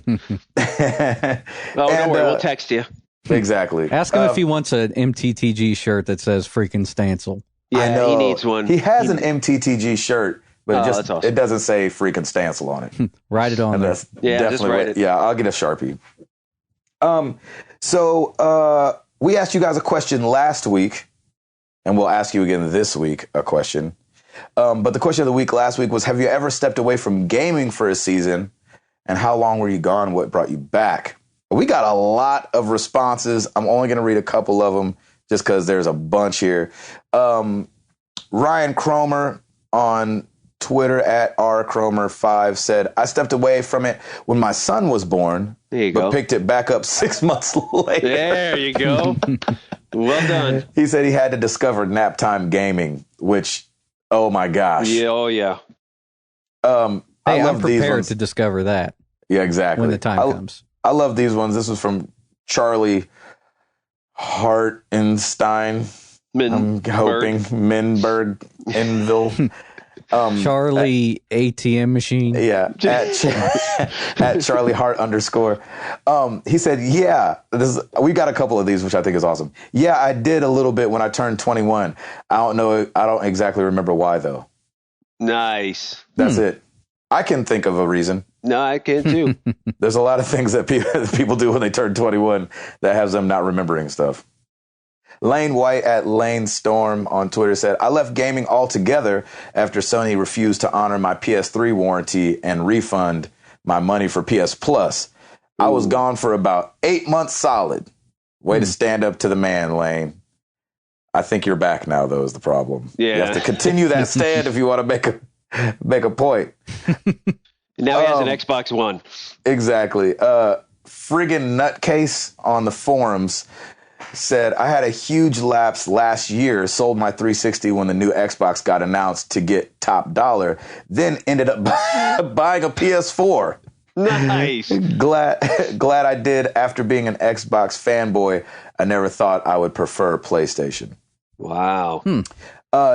Don't worry. We'll text you. Exactly. Ask him if he wants an MTTG shirt that says freaking Stansel. Yeah, he needs one. He has an MTTG shirt, but awesome. It doesn't say freaking Stansel on it. Write it on there. Just write it. Yeah, I'll get a Sharpie. So we asked you guys a question last week, and we'll ask you again this week a question. But the question of the week last week was, have you ever stepped away from gaming for a season? And how long were you gone? What brought you back? We got a lot of responses. I'm only going to read a couple of them just because there's a bunch here. Ryan Cromer on Twitter @rcromer5 said, I stepped away from it when my son was born, but picked it back up 6 months later. There you go. Well done. He said he had to discover nap time gaming, which, oh my gosh. Yeah, oh yeah. I'm prepared to discover that. Yeah, exactly. When the time comes. I love these ones. This was from Charlie Hartenstein. I'm hoping Minberg, Enville. Charlie ATM machine. Yeah, at Charlie Hart _. He said, we got a couple of these, which I think is awesome. Yeah, I did a little bit when I turned 21. I don't exactly remember why, though. Nice. That's it. I can think of a reason. No, I can too. There's a lot of things that people do when they turn 21 that has them not remembering stuff. Lane White at Lane Storm on Twitter said, I left gaming altogether after Sony refused to honor my PS3 warranty and refund my money for PS Plus. I was gone for about 8 months solid. Way to stand up to the man, Lane. I think you're back now, though, is the problem. Yeah. You have to continue that stand if you want to make a point. Now he has an Xbox One. Exactly. Friggin' nutcase on the forums said, I had a huge lapse last year, sold my 360 when the new Xbox got announced to get top dollar, then ended up buying a PS4. Nice. Glad I did. After being an Xbox fanboy, I never thought I would prefer PlayStation. Wow.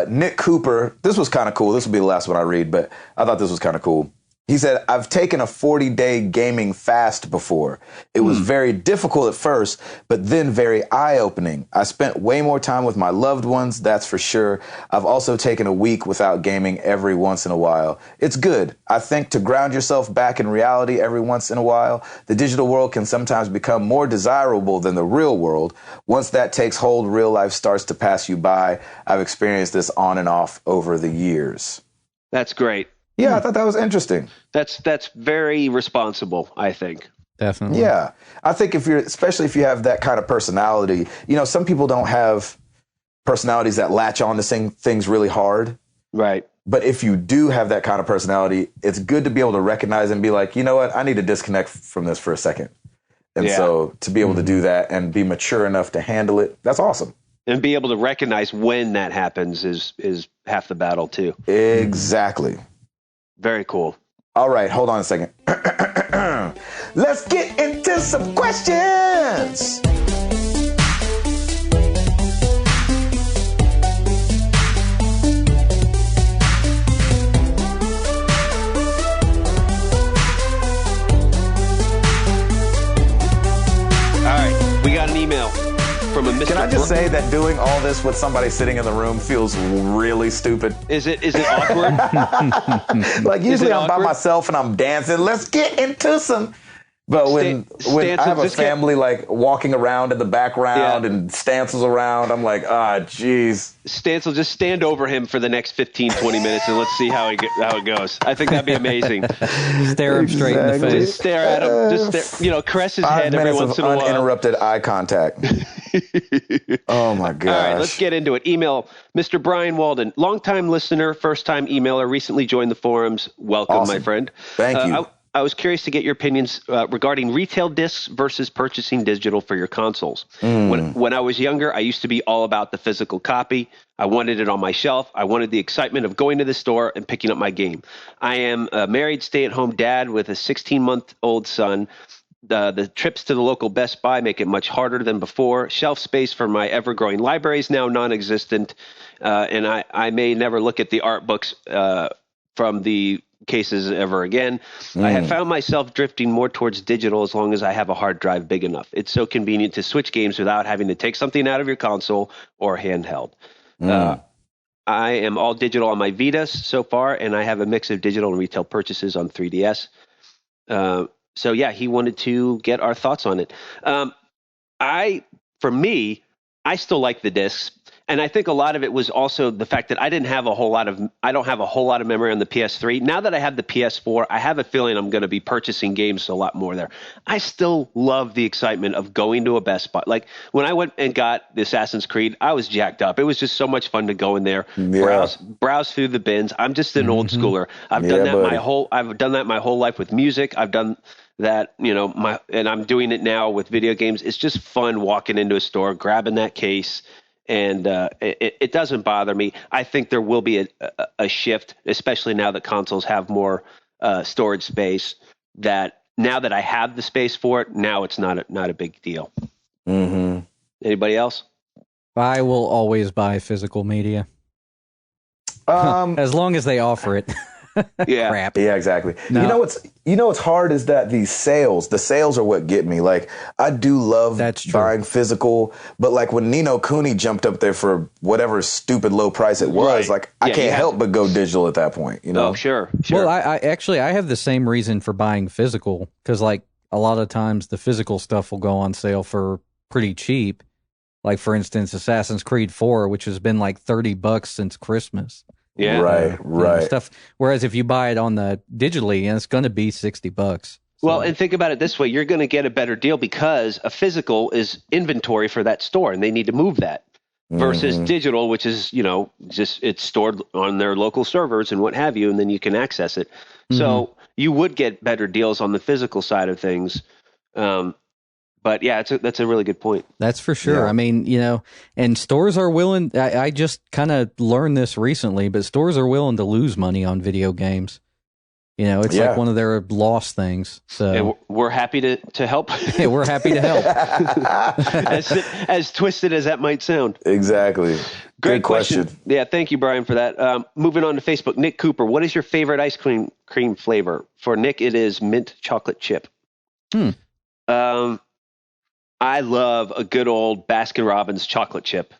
Nick Cooper, this was kind of cool. This will be the last one I read, but I thought this was kind of cool. He said, I've taken a 40-day gaming fast before. It was very difficult at first, but then very eye-opening. I spent way more time with my loved ones, that's for sure. I've also taken a week without gaming every once in a while. It's good. I think to ground yourself back in reality every once in a while, the digital world can sometimes become more desirable than the real world. Once that takes hold, real life starts to pass you by. I've experienced this on and off over the years. That's great. Yeah, I thought that was interesting. That's very responsible, I think. Definitely. Yeah. I think especially if you have that kind of personality, some people don't have personalities that latch on to things really hard. Right. But if you do have that kind of personality, it's good to be able to recognize and be like, you know what, I need to disconnect from this for a second. And so to be able to do that and be mature enough to handle it, that's awesome. And be able to recognize when that happens is half the battle too. Exactly. Very cool. All right, hold on a second. Let's get into some questions. All right, we got an email from a Mr. just say that doing all this with somebody sitting in the room feels really stupid? Is it awkward? Like usually I'm by myself and I'm dancing. Let's get into some. But when I have a family like walking around in the background and Stancil's around, I'm like, jeez. Stancil, just stand over him for the next 15, 20 minutes and let's see how it goes. I think that'd be amazing. Stare him straight in the face. Just stare at him. Just stare, caress his head every once in a while. Uninterrupted eye contact. Oh my gosh. All right, let's get into it. Email Mr. Brian Walden, longtime listener, first time emailer, recently joined the forums. Welcome, my friend. Thank you. I was curious to get your opinions regarding retail discs versus purchasing digital for your consoles. When I was younger, I used to be all about the physical copy. I wanted it on my shelf. I wanted the excitement of going to the store and picking up my game. I am a married stay-at-home dad with a 16-month-old son. The trips to the local Best Buy make it much harder than before. Shelf space for my ever-growing library is now non-existent, and I may never look at the art books from the cases ever again. I have found myself drifting more towards digital as long as I have a hard drive big enough. It's so convenient to switch games without having to take something out of your console or handheld. I am all digital on my Vitas so far, and I have a mix of digital and retail purchases on 3DS. So yeah, he wanted to get our thoughts on it. For me, I still like the discs. And I think a lot of it was also the fact that I don't have a whole lot of memory on the PS3. Now that I have the PS4, I have a feeling I'm going to be purchasing games a lot more there. I still love the excitement of going to a Best Buy. Like when I went and got the Assassin's Creed, I was jacked up. It was just so much fun to go in there, browse through the bins. I'm just an old schooler. I've done that my whole life with music. I've done that, and I'm doing it now with video games. It's just fun walking into a store, grabbing that case. And it doesn't bother me. I think there will be a shift, especially now that consoles have more storage space, that now that I have the space for it, now it's not a big deal. Anybody else? I will always buy physical media. As long as they offer it. Crap. Yeah, exactly. No. You know what's hard is that the sales are what get me. Like I do love buying physical, but like when Nino Cooney jumped up there for whatever stupid low price it was, like I can't help but go digital at that point. Oh, sure. Well, I have the same reason for buying physical, because like a lot of times the physical stuff will go on sale for pretty cheap. Like for instance, Assassin's Creed 4, which has been like $30 since Christmas. Yeah. Right. Stuff. Whereas if you buy it on the digitally, and it's going to be $60. So. Well, and think about it this way: you're going to get a better deal because a physical is inventory for that store, and they need to move that. Versus digital, which is just it's stored on their local servers and what have you, and then you can access it. So you would get better deals on the physical side of things. But yeah, that's a really good point. That's for sure. Yeah. I mean, and stores are willing. I just kind of learned this recently, but stores are willing to lose money on video games. It's like one of their lost things. So and we're happy to help. Yeah, we're happy to help. as twisted as that might sound. Exactly. Great question. Yeah, thank you, Brian, for that. Moving on to Facebook, Nick Cooper. What is your favorite ice cream flavor? For Nick, it is mint chocolate chip. I love a good old Baskin-Robbins chocolate chip.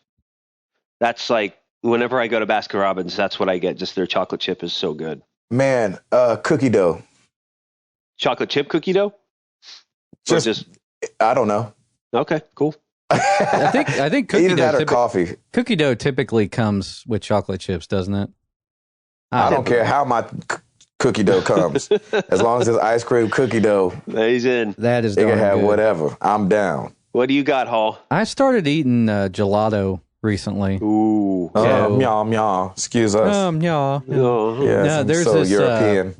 That's like, whenever I go to Baskin-Robbins, that's what I get. Just their chocolate chip is so good. Man, cookie dough. Chocolate chip cookie dough? I don't know. Okay, cool. I think cookie dough. Coffee. Cookie dough typically comes with chocolate chips, doesn't it? I don't care how my cookie dough comes. As long as it's ice cream cookie dough. He's in. That is They can have good. whatever. I'm down. What do you got, Hall? I started eating gelato recently. Ooh. Meow. Excuse us. Meow. Yeah, there's this European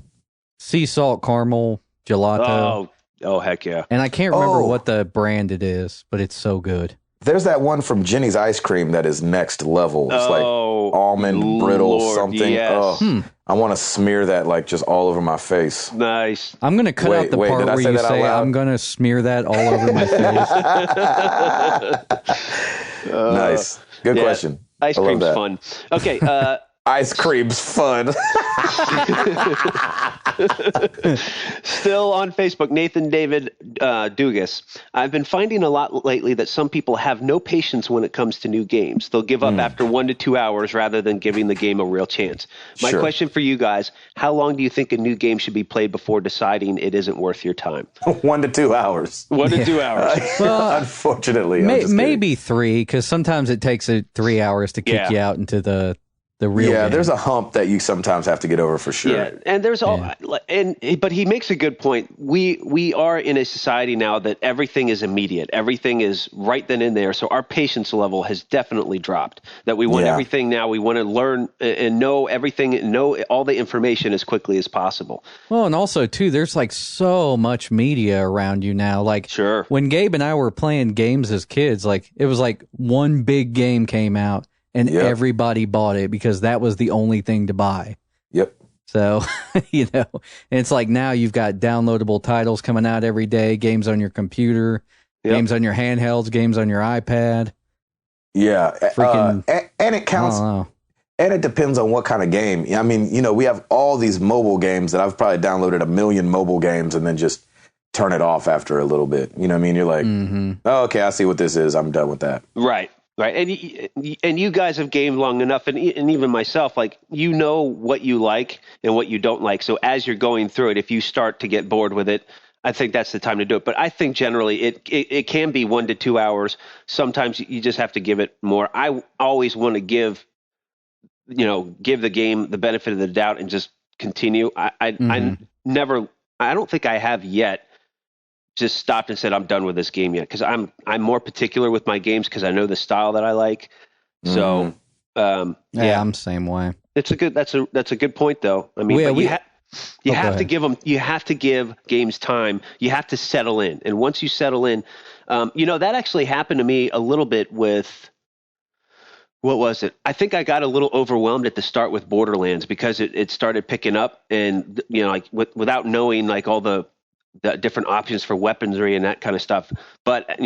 sea salt caramel gelato. Oh, heck yeah. And I can't remember what the brand it is, but it's so good. There's that one from Jenny's Ice Cream that is next level. It's like almond brittle something. Yes. I want to smear that like just all over my face. Nice. I'm going to cut out the part where you say I'm going to smear that all over my face. Nice. Good question. Ice cream's fun. Okay. Ice cream's fun. Still on Facebook, Nathan David Dugas. I've been finding a lot lately that some people have no patience when it comes to new games. They'll give up after 1 to 2 hours rather than giving the game a real chance. My question for you guys, how long do you think a new game should be played before deciding it isn't worth your time? 1 to 2 hours. 1 to 2 hours. Well, unfortunately. Maybe 3, because sometimes it takes 3 hours to kick you out into the real game. There's a hump that you sometimes have to get over for sure. Yeah, and but he makes a good point. We are in a society now that everything is immediate. Everything is right then and there. So our patience level has definitely dropped. That we want everything now. We want to learn and know everything, and know all the information as quickly as possible. Well, and also too, there's like so much media around you now. Like when Gabe and I were playing games as kids, like it was like one big game came out. And everybody bought it because that was the only thing to buy. Yep. So, and it's like now you've got downloadable titles coming out every day, games on your computer, games on your handhelds, games on your iPad. Yeah. Freaking, and it counts. And it depends on what kind of game. I mean, we have all these mobile games that I've probably downloaded 1 million mobile games and then just turn it off after a little bit. You know what I mean? You're like, oh, okay, I see what this is. I'm done with that. Right. Right. And you guys have gamed long enough, and even myself, like, what you like and what you don't like. So as you're going through it, if you start to get bored with it, I think that's the time to do it. But I think generally it can be 1 to 2 hours. Sometimes you just have to give it more. I always want to give the game the benefit of the doubt and just continue. I don't think I have yet just stopped and said, I'm done with this game yet. Cause I'm more particular with my games cause I know the style that I like. So, I'm the same way. That's a good point though. I mean, you have to give games time. You have to settle in. And once you settle in, that actually happened to me a little bit with, what was it? I think I got a little overwhelmed at the start with Borderlands because it started picking up and, without knowing like all the different options for weaponry and that kind of stuff. But,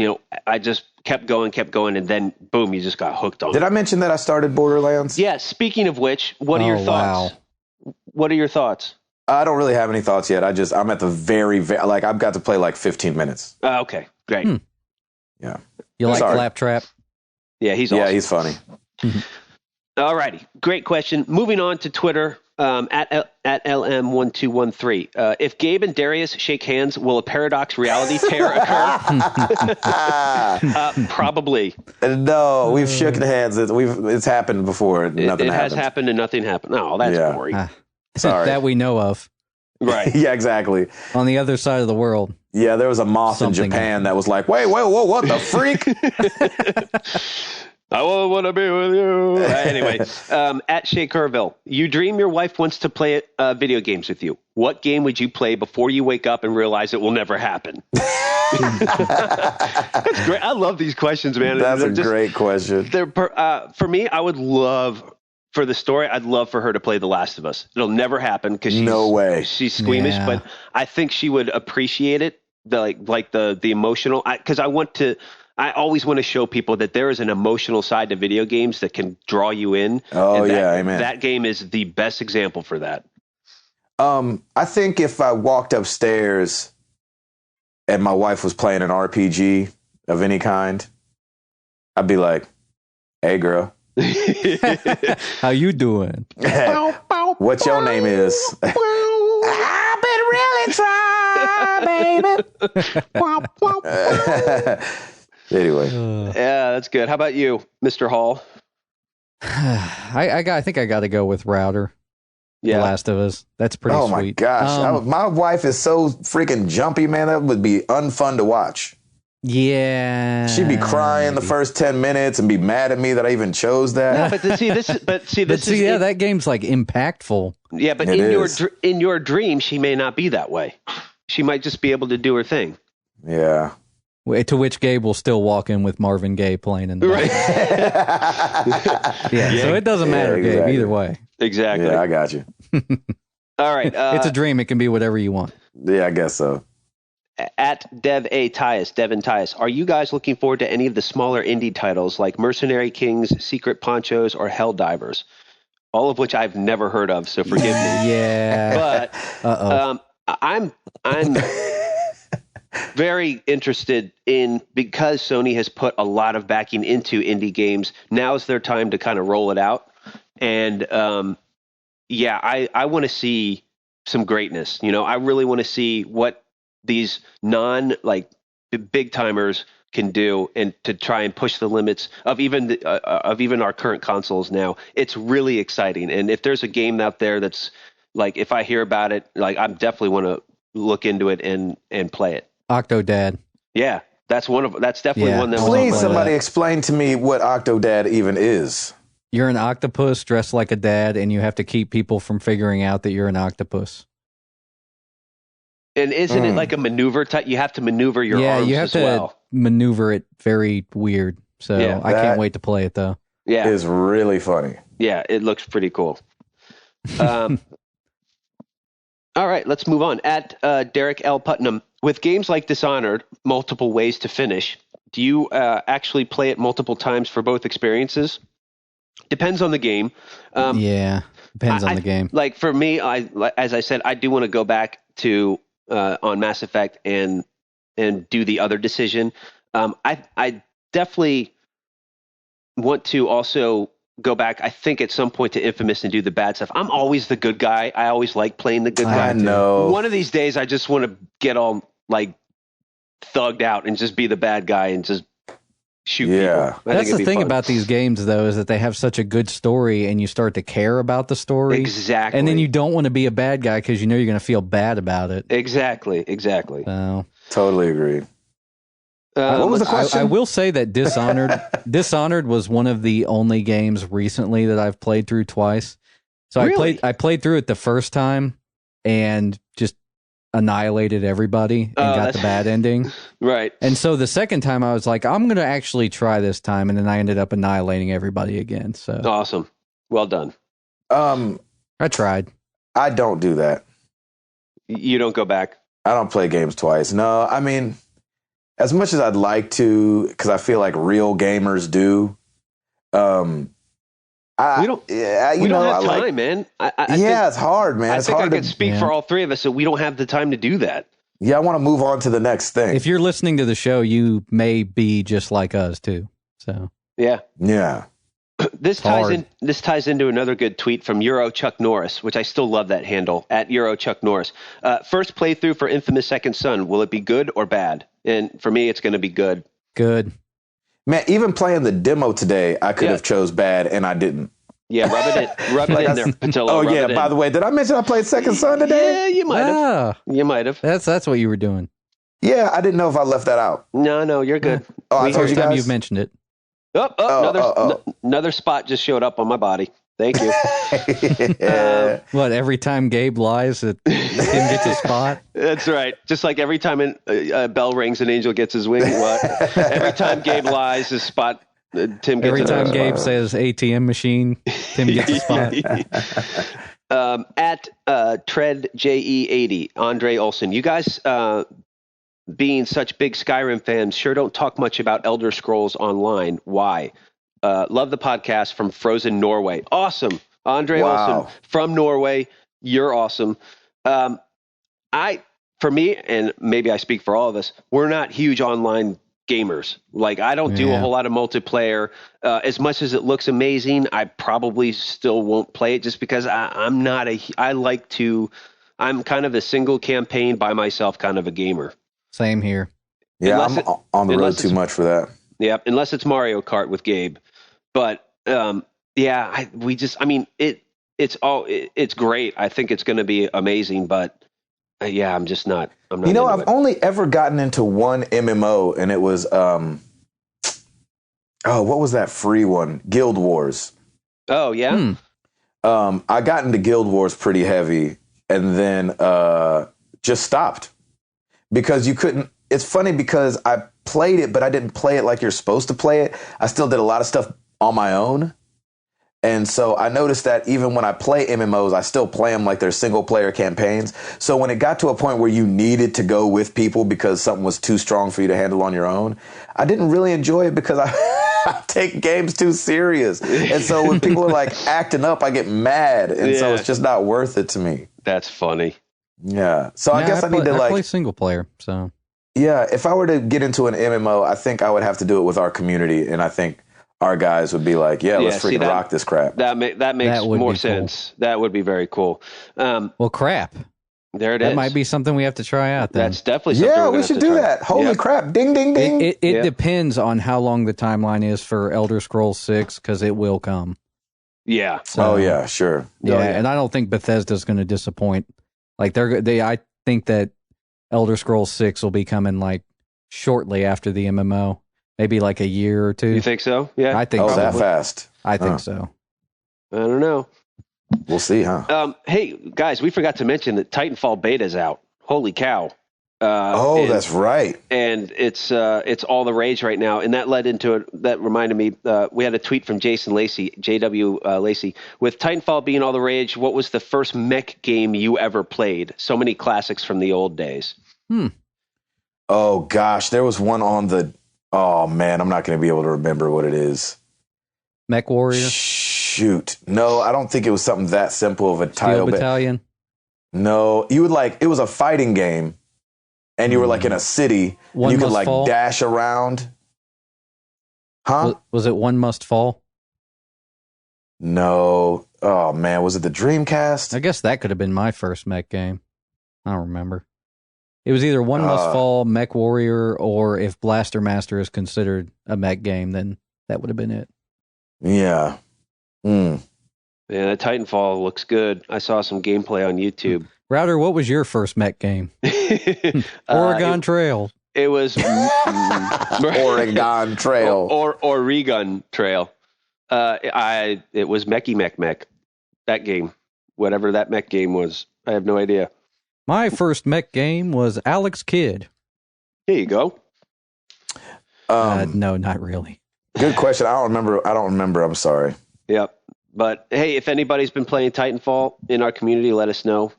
I just kept going. And then boom, you just got hooked on it. Did I mention that I started Borderlands? Yeah. Speaking of which, what are your thoughts? Wow. What are your thoughts? I don't really have any thoughts yet. I'm at the very, I've got to play like 15 minutes. Okay. Great. Yeah. You like Claptrap? Yeah. He's awesome. Yeah, he's funny. All righty. Great question. Moving on to Twitter. At LM1213. If Gabe and Darius shake hands, will a paradox reality tear occur? Probably. No, we've shook hands. It's happened before. Nothing it has happened and nothing happened. Oh, that's boring. Sorry. That we know of. Right. Yeah, exactly. On the other side of the world. Yeah, there was a moth in Japan that was like, wait, whoa, what the freak? I want to be with you. Anyway, at Shea Kerrville, you dream your wife wants to play video games with you. What game would you play before you wake up and realize it will never happen? That's great. I love these questions, man. That's a great question. For me, I would love, for the story, I'd love for her to play The Last of Us. It'll never happen because she's squeamish, but I think she would appreciate it, the emotional, because I always want to show people that there is an emotional side to video games that can draw you in. Oh, amen. That game is the best example for that. I think if I walked upstairs and my wife was playing an RPG of any kind, I'd be like, hey, girl. How you doing? What your name is? I've been really trying, baby. Anyway. Yeah, that's good. How about you, Mr. Hall? I think I got to go with Router. Yeah. The Last of Us. That's pretty sweet. Oh, my gosh. My wife is so freaking jumpy, man. That would be unfun to watch. Yeah. She'd be crying the first 10 minutes and be mad at me that I even chose that. No, that game's like impactful. Yeah, but in your dream, she may not be that way. She might just be able to do her thing. Yeah. To which Gabe will still walk in with Marvin Gaye playing in the background. So it doesn't matter, exactly. Gabe, either way. Exactly. Yeah, I got you. All right. It's a dream. It can be whatever you want. Yeah, I guess so. At Devin Tyus, are you guys looking forward to any of the smaller indie titles like Mercenary Kings, Secret Ponchos, or Helldivers? all of which I've never heard of. So forgive me. Yeah. But I'm very interested in, because Sony has put a lot of backing into indie games. Now is their time to kind of roll it out. And I want to see some greatness. I really want to see what these big timers can do, and to try and push the limits of even our current consoles now. It's really exciting. And if there's a game out there that's like, if I hear about it, like, I'm definitely want to look into it and play it. Octodad. Yeah, that's definitely one that. Please, somebody explain to me what Octodad even is. You're an octopus dressed like a dad, and you have to keep people from figuring out that you're an octopus. And isn't it like a maneuver type? You have to maneuver your arms you have as to well. Maneuver it very weird. So I can't wait to play it, though. Yeah, it's really funny. Yeah, it looks pretty cool. All right, let's move on. At Derek L. Putnam, with games like Dishonored, multiple ways to finish, do you actually play it multiple times for both experiences? Depends on the game. Depends on the game. Like for me, as I said, I do want to go back to on Mass Effect and do the other decision. I definitely want to also go back, I think, at some point to Infamous and do the bad stuff. I'm always the good guy. I always like playing the good guy. I know. One of these days, I just want to get all like thugged out and just be the bad guy and just shoot people. That's the thing about these games, though, is that they have such a good story, and you start to care about the story. Exactly. And then you don't want to be a bad guy because you know you're going to feel bad about it. Exactly. So. Totally agree. What was the question? I will say that Dishonored was one of the only games recently that I've played through twice. So really? I played through it the first time and just annihilated everybody and got the bad ending. Right. And so the second time I was like, I'm going to actually try this time, and then I ended up annihilating everybody again. So awesome. Well done. I tried. I don't do that. You don't go back? I don't play games twice. No, I mean, as much as I'd like to, because I feel like real gamers do. We don't have time, man. I think, it's hard, man. I think I could speak for all three of us, so we don't have the time to do that. Yeah, I want to move on to the next thing. If you're listening to the show, you may be just like us too. So yeah. This It's ties into another good tweet from Euro Chuck Norris, which I still love that handle, at Euro Chuck Norris. First playthrough for Infamous Second Son. Will it be good or bad? And for me, it's going to be good. Good. Man, even playing the demo today, I could have chose bad, and I didn't. Yeah, rub it in there, Patillo. Oh, yeah, by the way, did I mention I played Second Son today? Yeah, you might have. You might have. That's what you were doing. Yeah, I didn't know if I left that out. No, you're good. I told you guys. You've mentioned it. Another spot just showed up on my body. Thank you. What, every time Gabe lies, Tim gets a spot? That's right. Just like every time a bell rings, an angel gets his wing. What? Every time Gabe lies, his spot, Tim gets every time spot. Gabe says ATM machine, Tim gets a spot. At Tread JE80, Andre Olson, you guys, being such big Skyrim fans, sure don't talk much about Elder Scrolls Online. Why? Love the podcast from Frozen Norway. Awesome. Andre Olson from Norway. You're awesome. For me, and maybe I speak for all of us, we're not huge online gamers. Like, I don't do a whole lot of multiplayer. As much as it looks amazing, I probably still won't play it just because I'm kind of a single campaign by myself kind of a gamer. Same here. Yeah, I'm on the road too much for that. Yeah, unless it's Mario Kart with Gabe. But it's great. I think it's going to be amazing, but I'm just not. I'm not. I've only ever gotten into one MMO, and it was what was that free one? Guild Wars. Oh yeah. I got into Guild Wars pretty heavy, and then just stopped because you couldn't. It's funny because I played it, but I didn't play it like you're supposed to play it. I still did a lot of stuff on my own. And so I noticed that even when I play MMOs, I still play them like they're single player campaigns. So when it got to a point where you needed to go with people because something was too strong for you to handle on your own, I didn't really enjoy it because I take games too serious. And so when people are like acting up, I get mad. And so it's just not worth it to me. That's funny. Yeah. So I guess I need to I play single player. So yeah, if I were to get into an MMO, I think I would have to do it with our community. And I think our guys would be like, let's freaking rock this crap. That makes more sense. Cool. That would be very cool. Well, crap. There it is. That might be something we have to try out then. That's definitely something we're we should do that. Holy crap. Ding, ding, ding. It depends on how long the timeline is for Elder Scrolls 6, because it will come. Yeah. So, sure. Yeah, and I don't think Bethesda's going to disappoint. Like I think that Elder Scrolls 6 will be coming like shortly after the MMO. Maybe like a year or two. You think so? Yeah. I think so. that fast? I think so. I don't know. We'll see, huh? Hey, guys, we forgot to mention that Titanfall beta's out. Holy cow. That's right. And it's all the rage right now. And that led into it. That reminded me, we had a tweet from Jason Lacey, JW Lacey, with Titanfall being all the rage. What was the first mech game you ever played? So many classics from the old days. Oh gosh, there was one on the, oh man, I'm not going to be able to remember what it is. Mech Warrior? Shoot. No, I don't think it was something that simple of a title. Steel Battalion? No, you would it was a fighting game. And you were like in a city, and you could like dash around. Huh? Was it One Must Fall? No. Oh man, was it the Dreamcast? I guess that could have been my first mech game. I don't remember. It was either One Must Fall, Mech Warrior, or if Blaster Master is considered a mech game, then that would have been it. Yeah. Yeah, Titanfall looks good. I saw some gameplay on YouTube. Router, what was your first mech game? Oregon Trail. It was Oregon Trail. Or Oregon Trail. It was Mech. That game. Whatever that mech game was. I have no idea. My first mech game was Alex Kidd. Here you go. No, not really. Good question. I don't remember. I'm sorry. Yep. But hey, if anybody's been playing Titanfall in our community, let us know.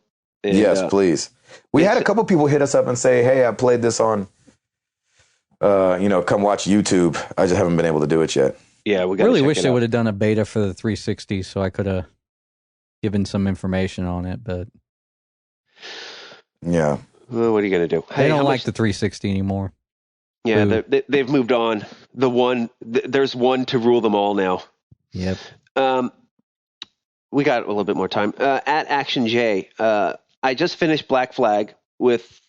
And, yes, please. We had a couple people hit us up and say, hey, I played this on, come watch YouTube. I just haven't been able to do it yet. Yeah, we got. Really wish they would have done a beta for the 360 so I could have given some information on it, but yeah. Well, what are you going to do? They don't like the 360 anymore. Yeah, they've moved on. There's one to rule them all now. Yep. We got a little bit more time. At Action J, I just finished Black Flag with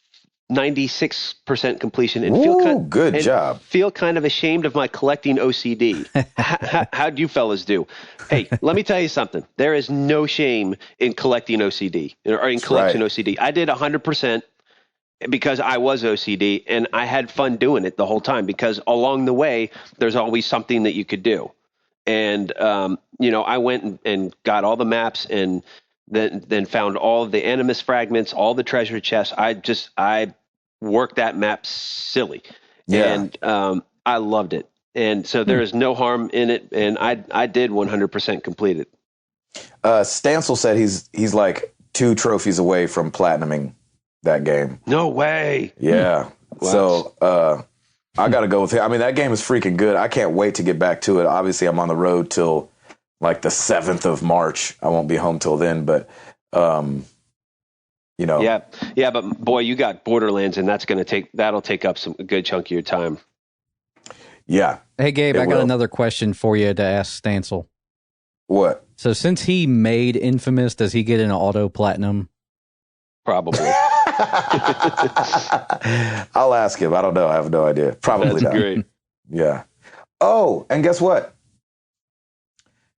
96% completion and feel kind of ashamed of my collecting OCD. How'd you fellas do? Hey, let me tell you something. There is no shame in collecting OCD or in collection OCD. I did 100% because I was OCD and I had fun doing it the whole time because along the way, there's always something that you could do. And, I went and got all the maps and then found all of the Animus fragments, all the treasure chests. I worked that map silly. Yeah. And I loved it. And so there is no harm in it. And I did 100% complete it. Stancil said he's like 2 trophies away from platinuming that game. No way. Yeah. Wow. So I got to go with him. I mean, that game is freaking good. I can't wait to get back to it. Obviously, I'm on the road till like the 7th of March. I won't be home till then, but Yeah, but boy, you got Borderlands, and that'll take up a good chunk of your time. Yeah. Hey, Gabe, I got another question for you to ask Stancil. What? So since he made Infamous, does he get an auto platinum? Probably. I'll ask him. I don't know. I have no idea. Probably That's not. Great. Yeah. Oh, and guess what?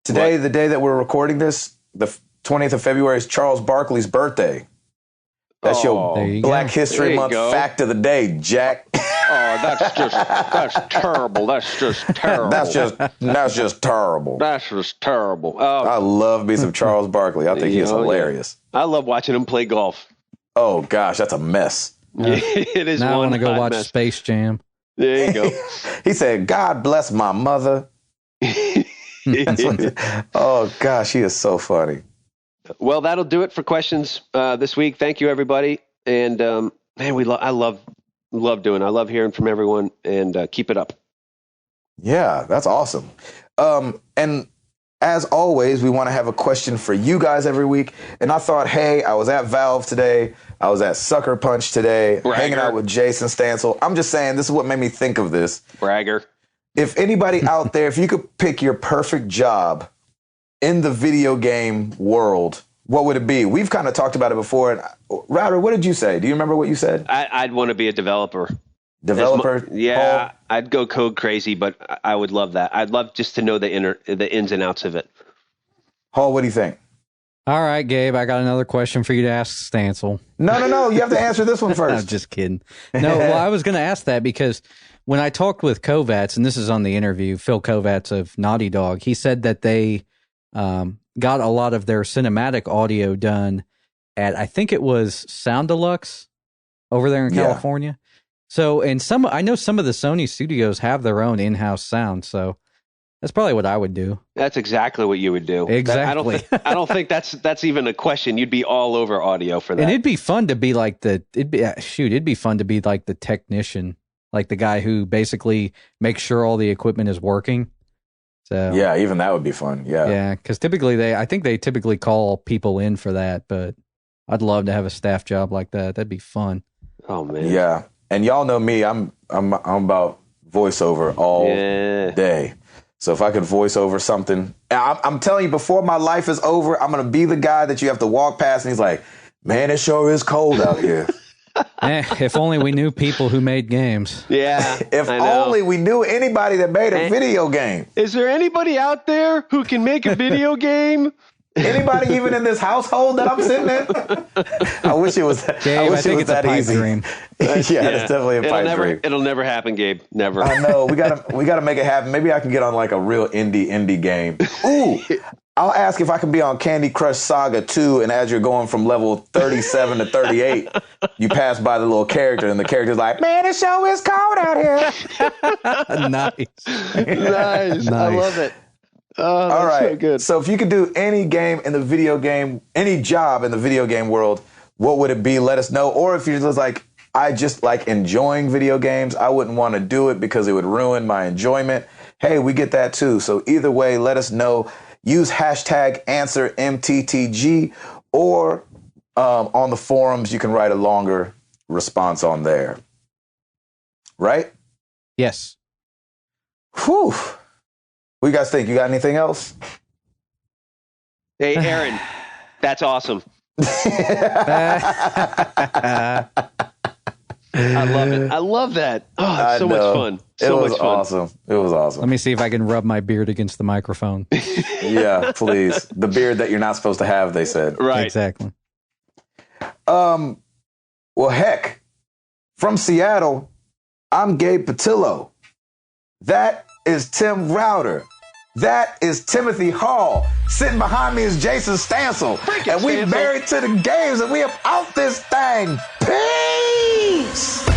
Today, the day that we're recording this, the 20th of February, is Charles Barkley's birthday. That's your Black History Month fact of the day, Jack. That's terrible. That's just terrible. That's just terrible. That's just terrible. I love me some Charles Barkley. I think he's hilarious. Yeah. I love watching him play golf. Oh gosh, that's a mess. It is. Now I want to go watch mess. Space Jam. There you go. He said, "God bless my mother." Oh gosh, he is so funny. Well, that'll do it for questions this week. Thank you, everybody. And man, I love doing. I love hearing from everyone. And keep it up. Yeah, that's awesome. And as always, we want to have a question for you guys every week. And I thought, hey, I was at Valve today. I was at Sucker Punch today, hanging out with Jason Stansel. I'm just saying, this is what made me think of this. Bragger. If anybody out there, if you could pick your perfect job in the video game world, what would it be? We've kind of talked about it before. And Router, what did you say? Do you remember what you said? I'd want to be a developer. Developer? Yeah, Paul? I'd go code crazy, but I would love that. I'd love just to know the ins and outs of it. Paul, what do you think? All right, Gabe, I got another question for you to ask Stansel. No. You have to answer this one first. I'm just kidding. No, well, I was going to ask that because when I talked with Kovacs, and this is on the interview, Phil Kovacs of Naughty Dog, he said that they got a lot of their cinematic audio done at, I think it was Sound Deluxe over there in California. So, and I know some of the Sony studios have their own in-house sound, so that's probably what I would do. That's exactly what you would do. Exactly. I don't think that's even a question. You'd be all over audio for that. And it'd be fun to be like it'd be fun to be like the technician, like the guy who basically makes sure all the equipment is working. So yeah, even that would be fun. Yeah, because I think they typically call people in for that, but I'd love to have a staff job like that. That'd be fun. Oh man. Yeah, and y'all know me. I'm about voiceover all day. So if I could voice over something, I'm telling you, before my life is over, I'm going to be the guy that you have to walk past and he's like, man, it sure is cold out here. If only we knew people who made games. Yeah. If only we knew anybody that made a video game. Is there anybody out there who can make a video game? Anybody even in this household that I'm sitting in? I wish it was that, Gabe, I think it's that a pipe easy. Dream. Yeah, it's definitely a pipe dream. It'll never happen, Gabe. Never. I know. We gotta make it happen. Maybe I can get on like a real indie game. Ooh. I'll ask if I can be on Candy Crush Saga 2, and as you're going from level 37 to 38, you pass by the little character, and the character's like, man, it sure is cold out here. Nice. I love it. Oh, that's all right. so good. So if you could do any game in the video game, any job in the video game world, what would it be? Let us know. Or if you're just like, I just like enjoying video games, I wouldn't want to do it because it would ruin my enjoyment. Hey, we get that too. So either way, let us know. Use hashtag AnswerMTTG, or on the forums, you can write a longer response on there. Right? Yes. Whew. What do you guys think? You got anything else? Hey, Aaron, that's awesome. I love it. I love that. Oh, it's so much fun. So much fun. Awesome. It was awesome. Let me see if I can rub my beard against the microphone. Yeah, please. The beard that you're not supposed to have, they said. Right. Exactly. Well, heck, from Seattle, I'm Gabe Patillo. That is Tim Router. That is Timothy Hall. Sitting behind me is Jason Stansel. And we married to the games, and we are out this thing. Peace!